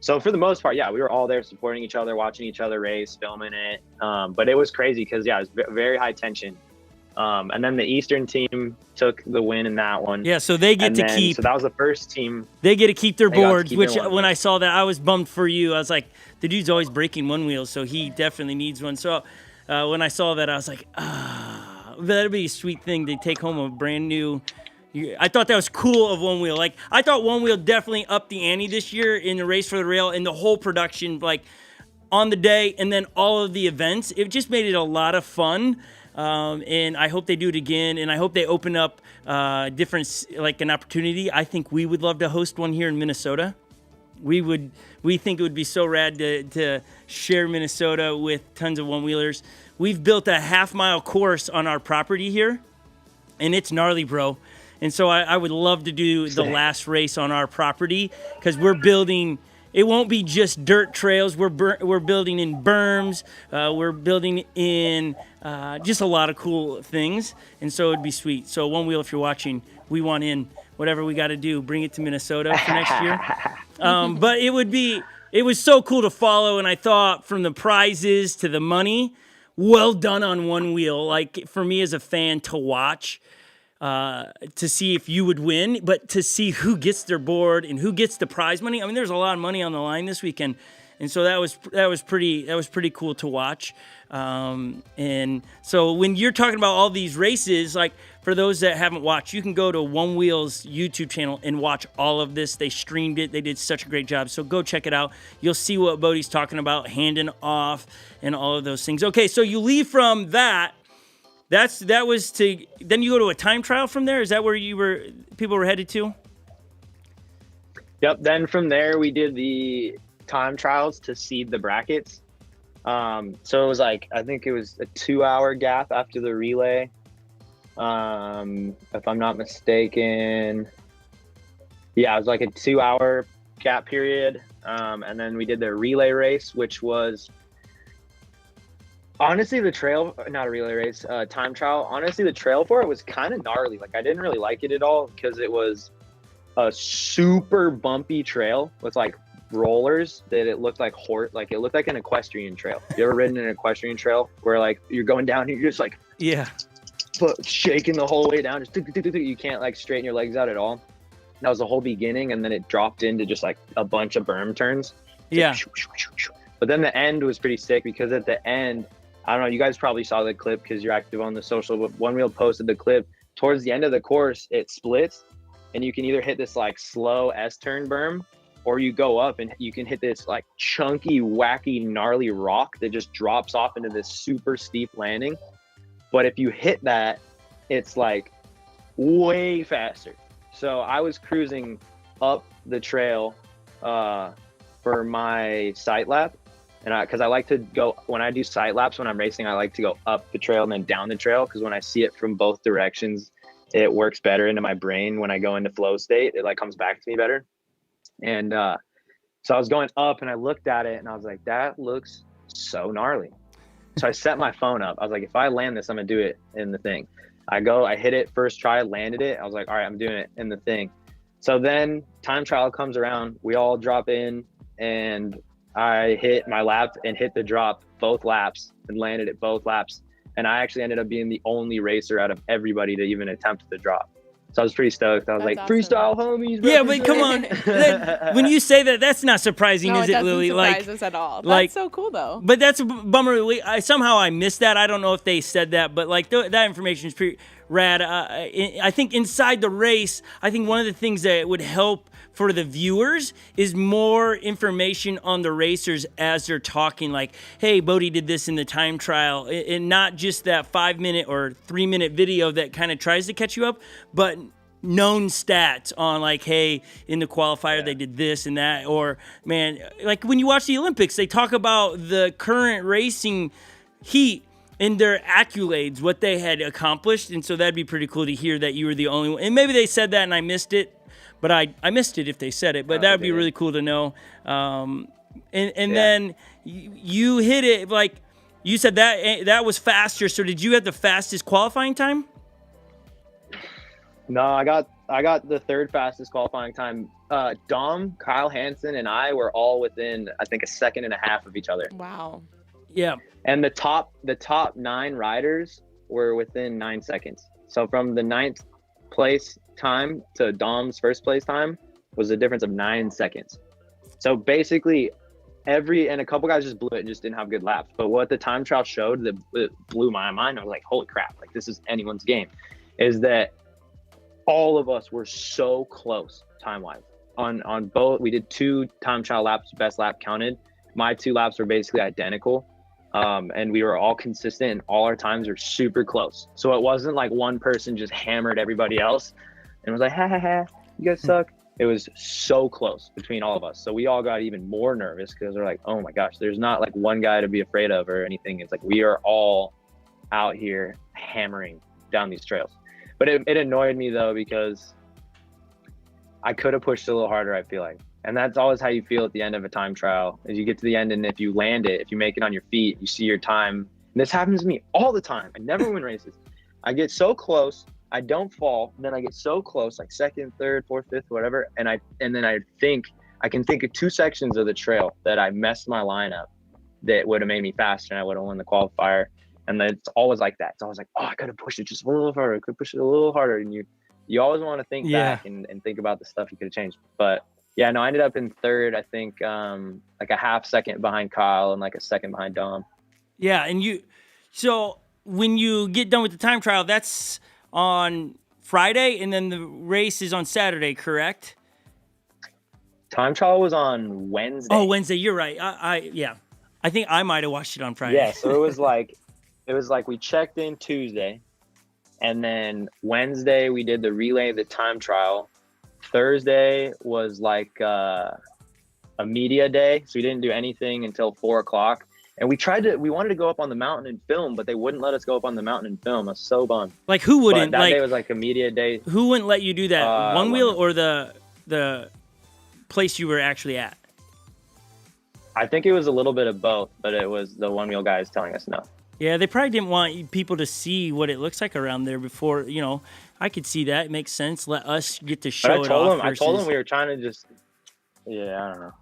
So for the most part, we were all there supporting each other, watching each other race, filming it. But it was crazy because, it was very high tension. And then the Eastern team took the win in that one. Yeah, so they get to keep. So that was the first team. They get to keep their boards, which when I saw that, I was bummed for you. I was like, the dude's always breaking one wheel, so he definitely needs one. So when I saw that, I was like, that'd be a sweet thing to take home a brand new. I thought that was cool of One Wheel. Like, I thought One Wheel definitely upped the ante this year in the race for the rail and the whole production, like on the day and then all of the events. It just made it a lot of fun. And I hope they do it again. And I hope they open up different, like an opportunity. I think we would love to host one here in Minnesota. we think it would be so rad to share Minnesota with tons of one-wheelers. We've built a half-mile course on our property here, and it's gnarly, bro. And so I would love to do the last race on our property because we're building. It won't be just dirt trails. We're building in berms. We're building in just a lot of cool things, and so it'd be sweet. So Onewheel, if you're watching, we want in. Whatever we got to do, bring it to Minnesota for next year. But it was so cool to follow, and I thought from the prizes to the money, well done on Onewheel. Like for me as a fan to watch. To see if you would win, but to see who gets their board and who gets the prize money. I mean, there's a lot of money on the line this weekend, and so that was pretty cool to watch. And so when you're talking about all these races, like for those that haven't watched, you can go to Onewheel's YouTube channel and watch all of this. They streamed it. They did such a great job. So go check it out. You'll see what Bodhi's talking about, handing off and all of those things. Okay, so you leave from that. That was to then you go to a time trial from there. Is that where people were headed to? Yep. Then from there we did the time trials to seed the brackets. So it was like I think it was a 2-hour gap after the relay. If I'm not mistaken. Yeah, it was like a 2-hour gap period. And then we did the relay race, which was honestly, the trail, not a relay race, time trial. Honestly, the trail for it was kind of gnarly. Like I didn't really like it at all because it was a super bumpy trail with like rollers that it looked like it looked like an equestrian trail. You ever ridden an equestrian trail where like you're going down and you're just like shaking the whole way down, just you can't like straighten your legs out at all. That was the whole beginning, and then it dropped into just like a bunch of berm turns. But then the end was pretty sick because at the end, I don't know, you guys probably saw the clip because you're active on the social, but Onewheel posted the clip. Towards the end of the course, it splits, and you can either hit this like slow S-turn berm, or you go up and you can hit this like chunky, wacky, gnarly rock that just drops off into this super steep landing. But if you hit that, it's like way faster. So I was cruising up the trail for my sight lap. And because I like to go, when I do sight laps, when I'm racing, I like to go up the trail and then down the trail. Because when I see it from both directions, it works better into my brain. When I go into flow state, it like comes back to me better. And so I was going up and I looked at it and I was like, that looks so gnarly. So I set my phone up. I was like, if I land this, I'm going to do it in the thing. I hit it first try, landed it. I was like, all right, I'm doing it in the thing. So then time trial comes around. We all drop in and I hit my lap and hit the drop both laps and landed it both laps. And I actually ended up being the only racer out of everybody to even attempt the drop. So I was pretty stoked. I was like, awesome. Freestyle homies. Yeah, but come on. When you say that, that's not surprising, no, is it, Lily? It doesn't surprise us at all. That's so cool, though. But that's a bummer. Somehow I missed that. I don't know if they said that, but like that information is pretty rad. I think inside the race, I think one of the things that would help for the viewers is more information on the racers as they're talking, like, hey, Bodhi did this in the time trial, and not just that 5-minute or 3-minute video that kind of tries to catch you up, but known stats on like, hey, in the qualifier they did this and that. Or man, like when you watch the Olympics, they talk about the current racing heat and their accolades, what they had accomplished. And so that'd be pretty cool to hear that you were the only one. And maybe they said that and I missed it. But I missed it if they said it, but that would be really cool to know. Then you hit it, like you said that was faster. So did you have the fastest qualifying time? No, I got the third fastest qualifying time. Dom, Kyle Hansen, and I were all within, I think, a second and a half of each other. Wow. Yeah. And the top 9 riders were within 9 seconds. So from the 9th place time to Dom's first place time was a difference of 9 seconds. So basically and a couple guys just blew it and just didn't have good laps. But what the time trial showed that blew my mind, I was like, holy crap, like this is anyone's game, is that all of us were so close time-wise. On both, we did 2 time trial laps, best lap counted. My 2 laps were basically identical. And we were all consistent and all our times were super close. So it wasn't like one person just hammered everybody else and was like, ha ha ha, you guys suck. It was so close between all of us. So we all got even more nervous because we're like, oh my gosh, there's not like one guy to be afraid of or anything. It's like we are all out here hammering down these trails. But it annoyed me though, because I could have pushed a little harder, I feel like. And that's always how you feel at the end of a time trial, is you get to the end, and if you land it, if you make it on your feet, you see your time. And this happens to me all the time. I never win races. I get so close, I don't fall, and then I get so close, like second, third, fourth, fifth, whatever, and then I can think of 2 sections of the trail that I messed my line up that would have made me faster and I would have won the qualifier. And then it's always like that. It's always like, oh, I could have pushed it just a little harder. I could push it a little harder. And you always want to think back and think about the stuff you could have changed. But yeah, no, I ended up in third, I think, like a half second behind Kyle and like a second behind Dom. Yeah, and so when you get done with the time trial, that's on Friday, and then the race is on Saturday, correct? Time trial was on Wednesday. Oh, Wednesday, you're right. I think I might have watched it on Friday. Yeah, so it was like we checked in Tuesday, and then Wednesday we did the relay, the time trial. Thursday was like a media day, so we didn't do anything until 4:00. And we wanted to go up on the mountain and film, but they wouldn't let us go up on the mountain and film. I was so bummed. Like, who wouldn't? But that day was like a media day. Who wouldn't let you do that? Onewheel or the place you were actually at? I think it was a little bit of both, but it was the Onewheel guys telling us no. Yeah, they probably didn't want people to see what it looks like around there before, I could see that. It makes sense. Let us get to show it off. I told them we were trying to just, I don't know.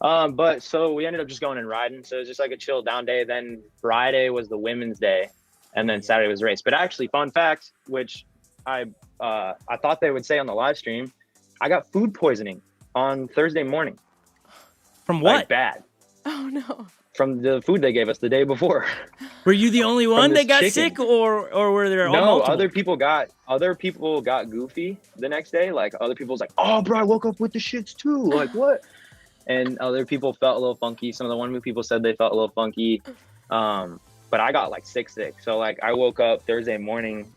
But so we ended up just going and riding. So it was just like a chill down day. Then Friday was the women's day, and then Saturday was the race. But actually, fun fact, which I thought they would say on the live stream, I got food poisoning on Thursday morning. From what? Like bad. Oh no. From the food they gave us the day before. Were you the only one that got chicken. sick, or were there all No, multiple? other people got goofy the next day. Like other people was like, oh bro, I woke up with the shits too. Like what? And other people felt a little funky. Some of the Onewheel people said they felt a little funky. But I got like sick. So like I woke up Thursday morning.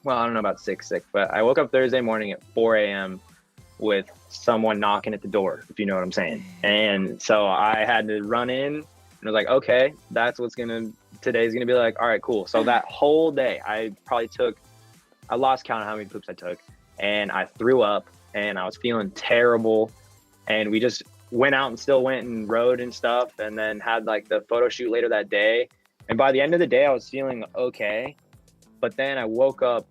Well, I don't know about sick, but I woke up Thursday morning at 4 a.m. with someone knocking at the door, if you know what I'm saying. And so I had to run in, and I was like, okay, that's what's today's gonna be like. All right, cool. So that whole day, I lost count of how many poops I took, and I threw up, and I was feeling terrible. And we just went out and still went and rode and stuff, and then had like the photo shoot later that day. And by the end of the day, I was feeling okay. But then I woke up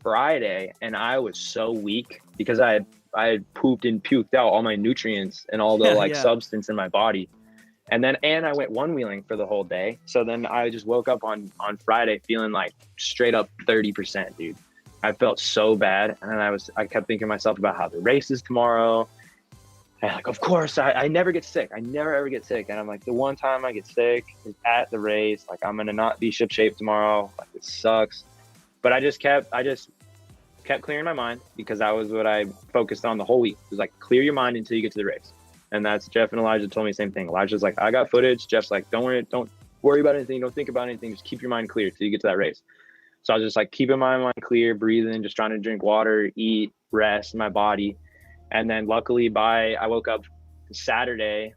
Friday, and I was so weak because I had pooped and puked out all my nutrients and all the substance in my body. And I went one-wheeling for the whole day. So then I just woke up on Friday feeling like straight up 30%, dude. I felt so bad. And I kept thinking to myself about how the race is tomorrow. And like, of course, I never get sick. I never ever get sick. And I'm like, the one time I get sick is at the race. Like, I'm gonna not be shipshape tomorrow. Like, it sucks. But I just kept clearing my mind, because that was what I focused on the whole week. It was like, clear your mind until you get to the race. And that's Jeff and Elijah told me the same thing. Elijah's like, I got footage. Jeff's like, don't worry about anything. Don't think about anything. Just keep your mind clear till you get to that race. So I was just like, keeping my mind clear, breathing, just trying to drink water, eat, rest my body. And then luckily I woke up Saturday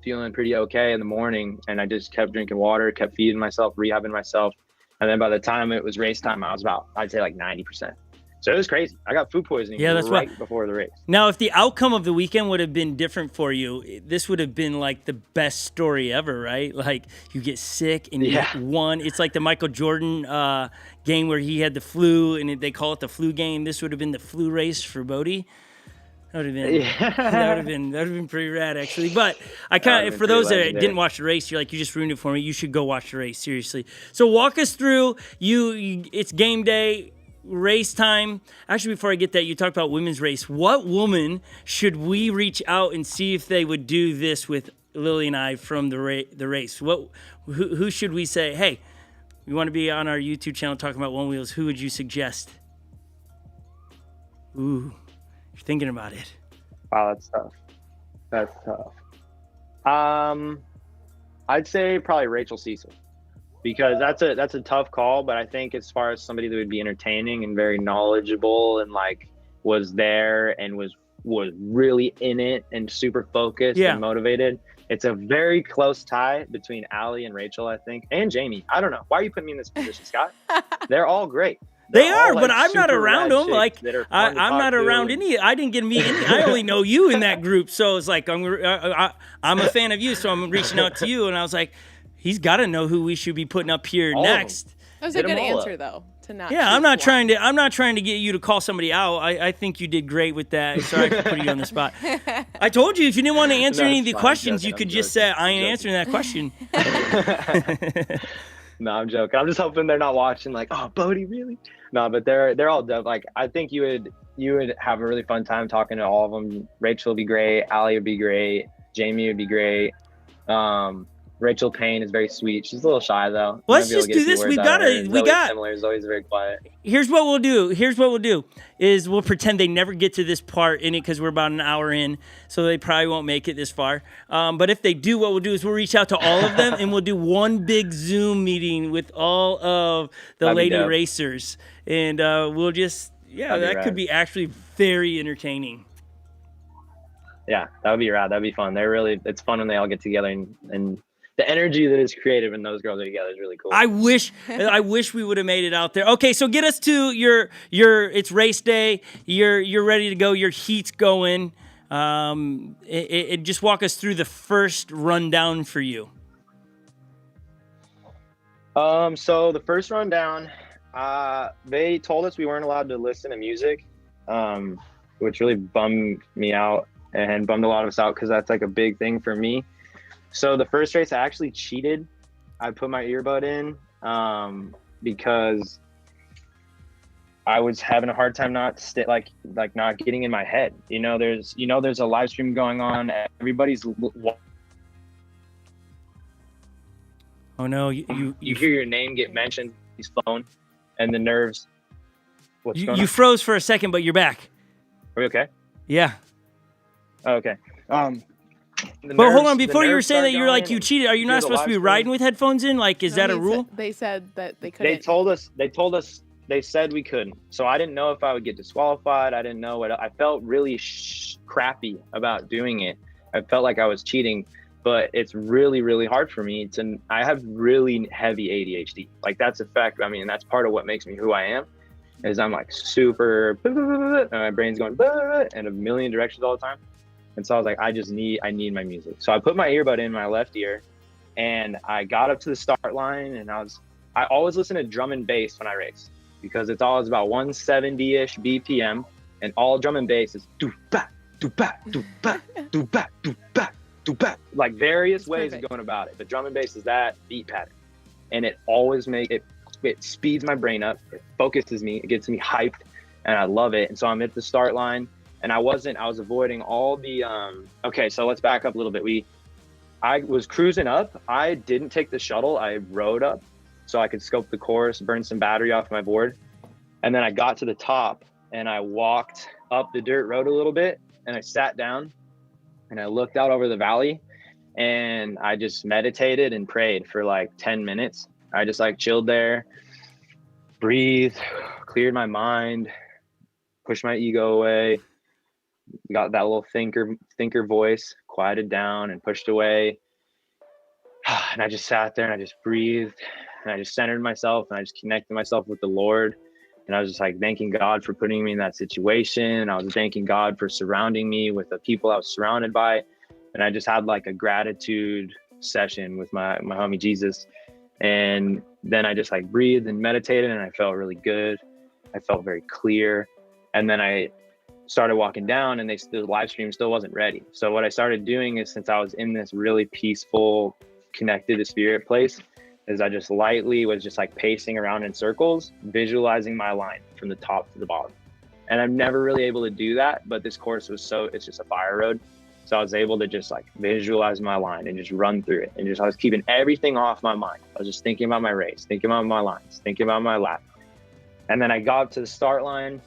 feeling pretty okay in the morning, and I just kept drinking water, kept feeding myself, rehabbing myself. And then by the time it was race time, I was about, I'd say like 90%. So it was crazy. I got food poisoning right before the race. Now, if the outcome of the weekend would have been different for you, this would have been like the best story ever, right? Like, you get sick and you won. It's like the Michael Jordan game where he had the flu, and they call it the flu game. This would have been the flu race for Bodhi. That would have been pretty rad, actually. But I kind of, for those that didn't watch the race, you just ruined it for me. You should go watch the race, seriously. So walk us through. It's game day, race time. Actually, before I get that, you talked about women's race. What woman should we reach out and see if they would do this with Lily and I from the race? Who should we say, hey, we want to be on our YouTube channel talking about Onewheels? Who would you suggest? Ooh. Thinking about it. Wow, that's tough. I'd say probably Rachel Cecil, because that's a tough call. But I think as far as somebody that would be entertaining and very knowledgeable and like was there and was really in it and super focused Yeah. and motivated. It's a very close tie between Allie and Rachel, I think, and Jamie. I don't know. Why are you putting me in this position, Scott? They're all great. They They're are, all, but like, I'm not super around rad them. chicks Like that are I'm fun to talk not to around and- any. I didn't get me any. I only know you in that group, so it's like I'm a fan of you, so I'm reaching out to you, and I was like, he's got to know who we should be putting up here All of 'em. next. That was a Hit 'em good all answer up. though. To not. Yeah, choose I'm not one. trying to get you to call somebody out. I think you did great with that. Sorry for putting you on the spot. I told you if you didn't want to answer No, any it's of the fine. I'm questions, joking. you could I'm just joking. say, I I'm ain't joking. answering that question. No, I'm joking. I'm just hoping they're not watching like, oh, Bodhi, really? No, but they're all dope. Like, I think you would have a really fun time talking to all of them. Rachel would be great. Allie would be great. Jamie would be great. Rachel Payne is very sweet. She's a little shy though. Let's Might be able just to get do a few this. words We out of gotta- her. we Zoe's got- similar. Zoe's very quiet. Here's what we'll do is we'll pretend they never get to this part in it because we're about an hour in, so they probably won't make it this far. But if they do, what we'll do is we'll reach out to all of them and we'll do one big Zoom meeting with all of the That'd be lady dope. racers, and we'll just That'd be that rad. could be actually very entertaining. Yeah, that would be rad. That'd be fun. It's fun when they all get together and the energy that is created when those girls are together is really cool. I wish we would have made it out there. Okay, so get us to your it's race day. You're ready to go. Your heat's going. Just walk us through the first rundown for you. So the first rundown, they told us we weren't allowed to listen to music, which really bummed me out and bummed a lot of us out because that's like a big thing for me. So the first race, I actually cheated. I put my earbud in because I was having a hard time not getting in my head. There's a live stream going on. Everybody's Oh no, you hear your name get mentioned, his phone, and the nerves. What's going you on? froze for a second, but you're back. Are we okay? Yeah. Oh, okay. But hold on, before you were saying that you cheated, are you through not the supposed to be live riding stream. with headphones in? Like, is No, that a rule? They said that they couldn't. They told us they said we couldn't. So I didn't know if I would get disqualified. I didn't know what I felt really crappy about doing it. I felt like I was cheating, but it's really, really hard for me I have really heavy ADHD. Like that's a fact. I mean, that's part of what makes me who I am is I'm like super, and my brain's going in a million directions all the time. And so I was like, I need my music. So I put my earbud in my left ear and I got up to the start line and I always listen to drum and bass when I race because it's always about 170-ish BPM and all drum and bass is do-ba, do-ba, do-ba, do-ba, do-ba, do-ba. Like various ways of going about it. The drum and bass is that beat pattern. And it always it speeds my brain up. It focuses me. It gets me hyped and I love it. And so I'm at the start line. And I was avoiding all the, okay, so let's back up a little bit. I was cruising up. I didn't take the shuttle. I rode up so I could scope the course, burn some battery off my board. And then I got to the top and I walked up the dirt road a little bit and I sat down and I looked out over the valley and I just meditated and prayed for like 10 minutes. I just like chilled there, breathed, cleared my mind, pushed my ego away. Got that little thinker voice quieted down and pushed away. And I just sat there and I just breathed and I just centered myself and I just connected myself with the Lord. And I was just like thanking God for putting me in that situation. I was thanking God for surrounding me with the people I was surrounded by. And I just had like a gratitude session with my homie Jesus. And then I just like breathed and meditated and I felt really good. I felt very clear. And then I started walking down and the live stream still wasn't ready. So what I started doing is since I was in this really peaceful, connected to spirit place, is I just lightly was just like pacing around in circles, visualizing my line from the top to the bottom. And I'm never really able to do that, but this course it's just a fire road. So I was able to just like visualize my line and just run through it. And I was keeping everything off my mind. I was just thinking about my race, thinking about my lines, thinking about my lap. And then I got up to the start line.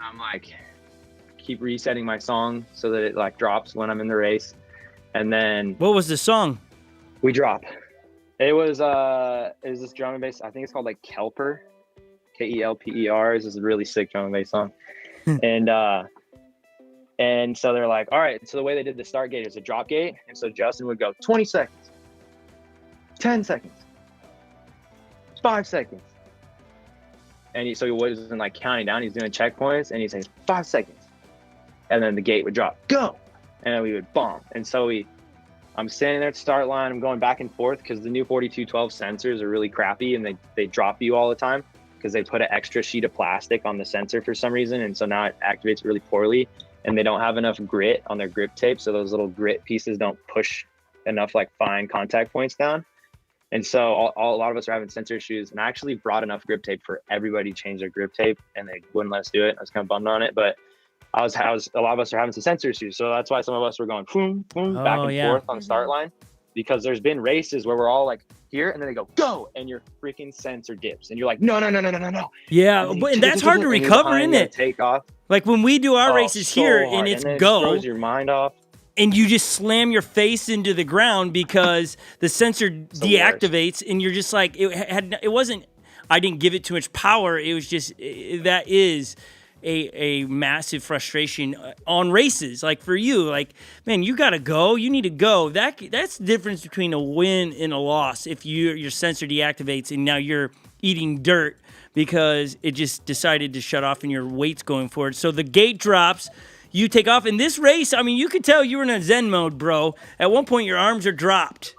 I'm like, keep resetting my song so that it like drops when I'm in the race. And then What was the song? we drop. It was this drum and bass. I think it's called like Kelper, Kelper. This is a really sick drum and bass song. And so they're like, all right. So the way they did the start gate is a drop gate. And so Justin would go 20 seconds, 10 seconds, 5 seconds. And so he wasn't like counting down. He's doing checkpoints and he's saying 5 seconds. And then the gate would drop, go. And then we would bomb. And so I'm standing there at the start line. I'm going back and forth because the new 4212 sensors are really crappy and they drop you all the time because they put an extra sheet of plastic on the sensor for some reason. And so now it activates really poorly and they don't have enough grit on their grip tape. So those little grit pieces don't push enough like fine contact points down. And so a lot of us are having sensor issues, and I actually brought enough grip tape for everybody to change their grip tape and they wouldn't let us do it. I was kind of bummed on it, but a lot of us are having some sensor issues. So that's why some of us were going boom, boom, back and forth on the start line, because there's been races where we're all like here and then they go, and your freaking sensor dips and you're like, no. Yeah. And that's hard to recover, isn't it? Take off. Like when we do our races so here hard. and it's and go. It throws your mind off. And you just slam your face into the ground because the sensor deactivates, and you're just like, it wasn't, I didn't give it too much power. It was just, that is a massive frustration on races. Like for you, like, man, you got to go. You need to go. That's the difference between a win and a loss. If your sensor deactivates and now you're eating dirt because it just decided to shut off and your weight's going forward. So the gate drops. You take off. In this race, I mean, you could tell you were in a Zen mode, bro. At one point, your arms are dropped.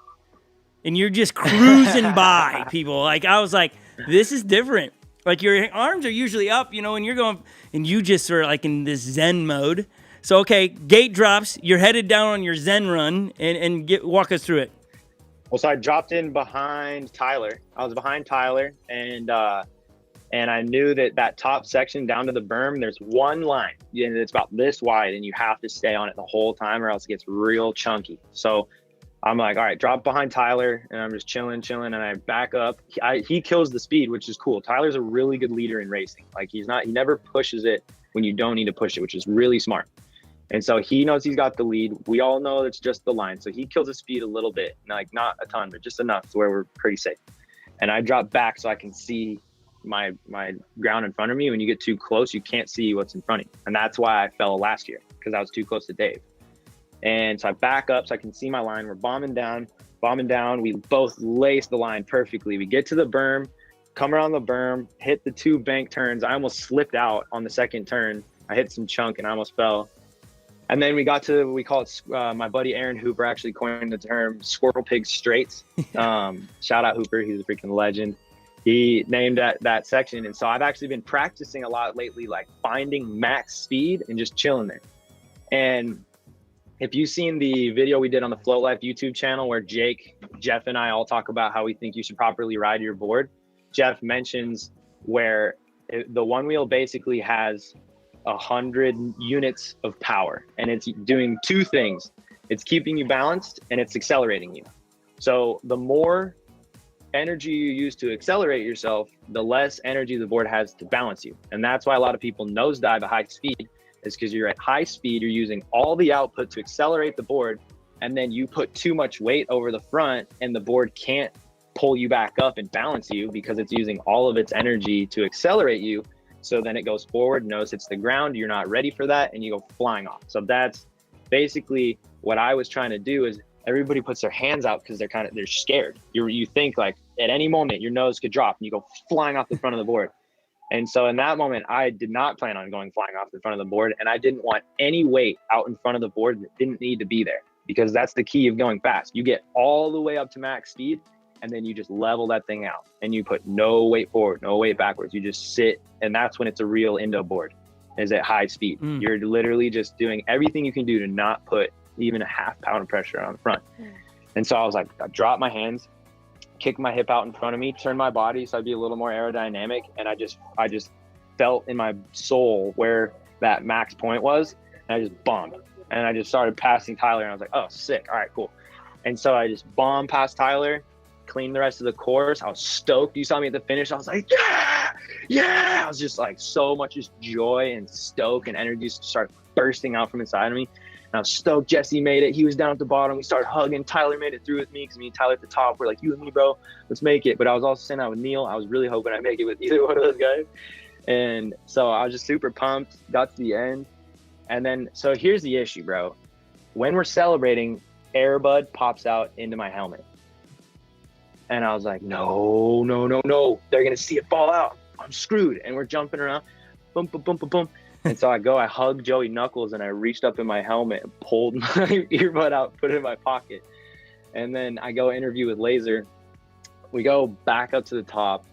And you're just cruising by people. Like, I was like, this is different. Like, your arms are usually up, and you're going, and you just are, like, in this Zen mode. So, okay, gate drops. You're headed down on your Zen run, and walk us through it. Well, so I dropped in behind Tyler. I was behind Tyler, and I knew that top section down to the berm, there's one line, and it's about this wide, and you have to stay on it the whole time or else it gets real chunky. So I'm like, all right, drop behind Tyler, and I'm just chilling, and I back up. He kills the speed, which is cool. Tyler's a really good leader in racing. Like he never pushes it when you don't need to push it, which is really smart. And so he knows he's got the lead. We all know it's just the line. So he kills the speed a little bit, like not a ton, but just enough to where we're pretty safe. And I drop back so I can see my ground in front of me. When you get too close, you can't see what's in front of you. And that's why I fell last year, because I was too close to Dave. And so I back up so I can see my line. We're bombing down. We both lace the line perfectly. We get to the berm, come around the berm, hit the 2 bank turns. I almost slipped out on the second turn. I hit some chunk and I almost fell. And then we call it, my buddy Aaron Hooper actually coined the term squirrel pig straights. Shout out Hooper, he's a freaking legend. He named that section. And so I've actually been practicing a lot lately, like finding max speed and just chilling there. And if you've seen the video we did on the Float Life YouTube channel where Jake, Jeff, and I all talk about how we think you should properly ride your board, Jeff mentions where the Onewheel basically has 100 units of power, and it's doing 2 things. It's keeping you balanced and it's accelerating you. So the more energy you use to accelerate yourself, the less energy the board has to balance you. And that's why a lot of people nosedive at high speed, is because you're at high speed, you're using all the output to accelerate the board, and then you put too much weight over the front and the board can't pull you back up and balance you because it's using all of its energy to accelerate you. So then it goes forward, nose hits the ground, you're not ready for that, and you go flying off. So that's basically what I was trying to do. Is everybody puts their hands out because they're scared. You think like at any moment your nose could drop and you go flying off the front of the board. And so in that moment, I did not plan on going flying off the front of the board, and I didn't want any weight out in front of the board that didn't need to be there, because that's the key of going fast. You get all the way up to max speed, and then you just level that thing out, and you put no weight forward, no weight backwards. You just sit, and that's when it's a real Indo board, is at high speed. You're literally just doing everything you can do to not put even a half pound of pressure on the front. And so I was like, I dropped my hands, kick my hip out in front of me, turn my body so I'd be a little more aerodynamic, and I just felt in my soul where that max point was, and I just bombed, and I just started passing Tyler, and I was like, oh, sick, all right, cool. And so I just bombed past Tyler, cleaned the rest of the course. I was stoked. You saw me at the finish, I was like, yeah. I was just like, so much just joy and stoke and energy just started bursting out from inside of me. And I was stoked. Jesse made it. He was down at the bottom. We started hugging. Tyler made it through with me, because me and Tyler at the top, we're like, you and me, bro, let's make it. But I was also sitting out with Neil. I was really hoping I'd make it with either one of those guys. And so I was just super pumped, got to the end. And then, so here's the issue, bro. When we're celebrating, Airbud pops out into my helmet. And I was like, no. They're going to see it fall out. I'm screwed. And we're jumping around. Boom, boom, boom, boom, boom. And so I hugged Joey Knuckles, and I reached up in my helmet and pulled my earbud out, put it in my pocket. And then I go interview with Laser. We go back up to the top.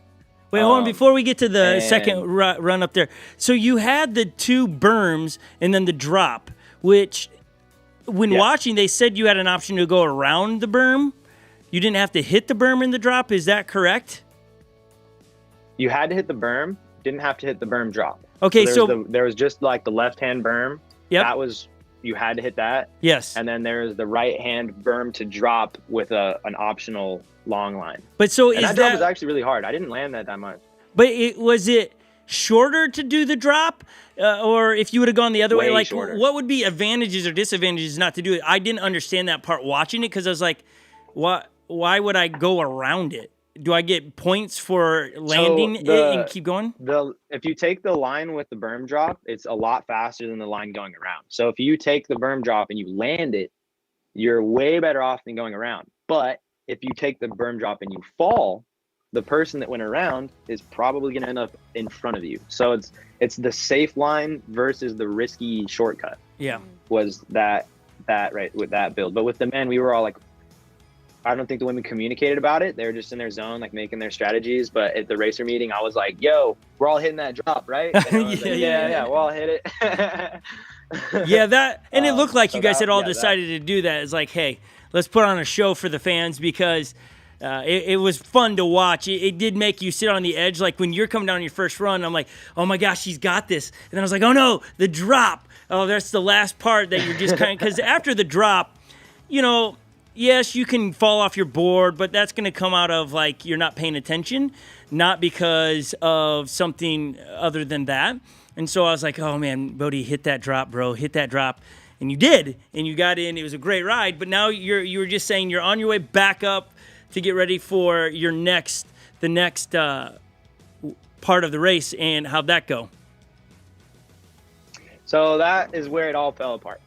Wait, hold on. Before we get to the second run up there. So you had the two berms and then the drop, which when watching, they said you had an option to go around the berm. You didn't have to hit the berm in the drop. Is that correct? You had to hit the berm. Didn't have to hit the berm drop. Okay, there was just like the left-hand berm. Yep. That was, you had to hit that. Yes. And then there's the right-hand berm to drop with an optional long line. But so and that drop was actually really hard. I didn't land that much. But was it shorter to do the drop, or if you would have gone the other way? Like, shorter. What would be advantages or disadvantages not to do it? I didn't understand that part watching it because I was like, why would I go around it? Do I get points for landing it and keep going? If you take the line with the berm drop, it's a lot faster than the line going around. So if you take the berm drop and you land it, you're way better off than going around. But if you take the berm drop and you fall, the person that went around is probably going to end up in front of you. So it's the safe line versus the risky shortcut. Yeah. Was that right with that build. But with the men, we were all like, I don't think the women communicated about it. They were just in their zone, like making their strategies. But at the racer meeting, I was like, yo, we're all hitting that drop, right? Yeah, we'll all hit it. And it looked like you guys had all decided to do that. It's like, hey, let's put on a show for the fans because it was fun to watch. It did make you sit on the edge. Like when you're coming down your first run, I'm like, oh my gosh, he's got this. And then I was like, oh no, the drop. Oh, that's the last part that you're just kind of, because after the drop, yes, you can fall off your board, but that's going to come out of like you're not paying attention, not because of something other than that. And so I was like, oh man, Bodhi, hit that drop, bro, hit that drop. And you did, and you got in. It was a great ride. But now you were just saying you're on your way back up to get ready for the next part of the race. And how'd that go? So that is where it all fell apart.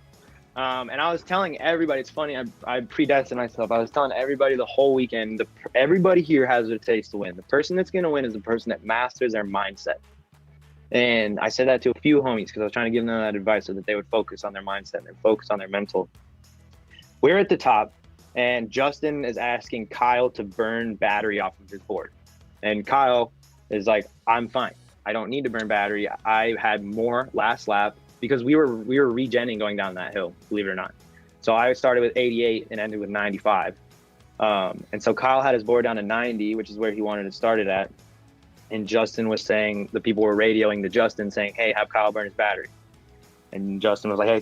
And I was telling everybody, it's funny, I predestined myself. I was telling everybody the whole weekend, everybody here has a taste to win. The person that's going to win is the person that masters their mindset. And I said that to a few homies because I was trying to give them that advice so that they would focus on their mindset and focus on their mental. We're at the top, and Justin is asking Kyle to burn battery off of his board. And Kyle is like, I'm fine. I don't need to burn battery. I had more last lap. Because we were regenning going down that hill, believe it or not. So I started with 88 and ended with 95. And so Kyle had his board down to 90, which is where he wanted to start it at. And Justin was saying, the people were radioing to Justin saying, hey, have Kyle burn his battery. And Justin was like, hey,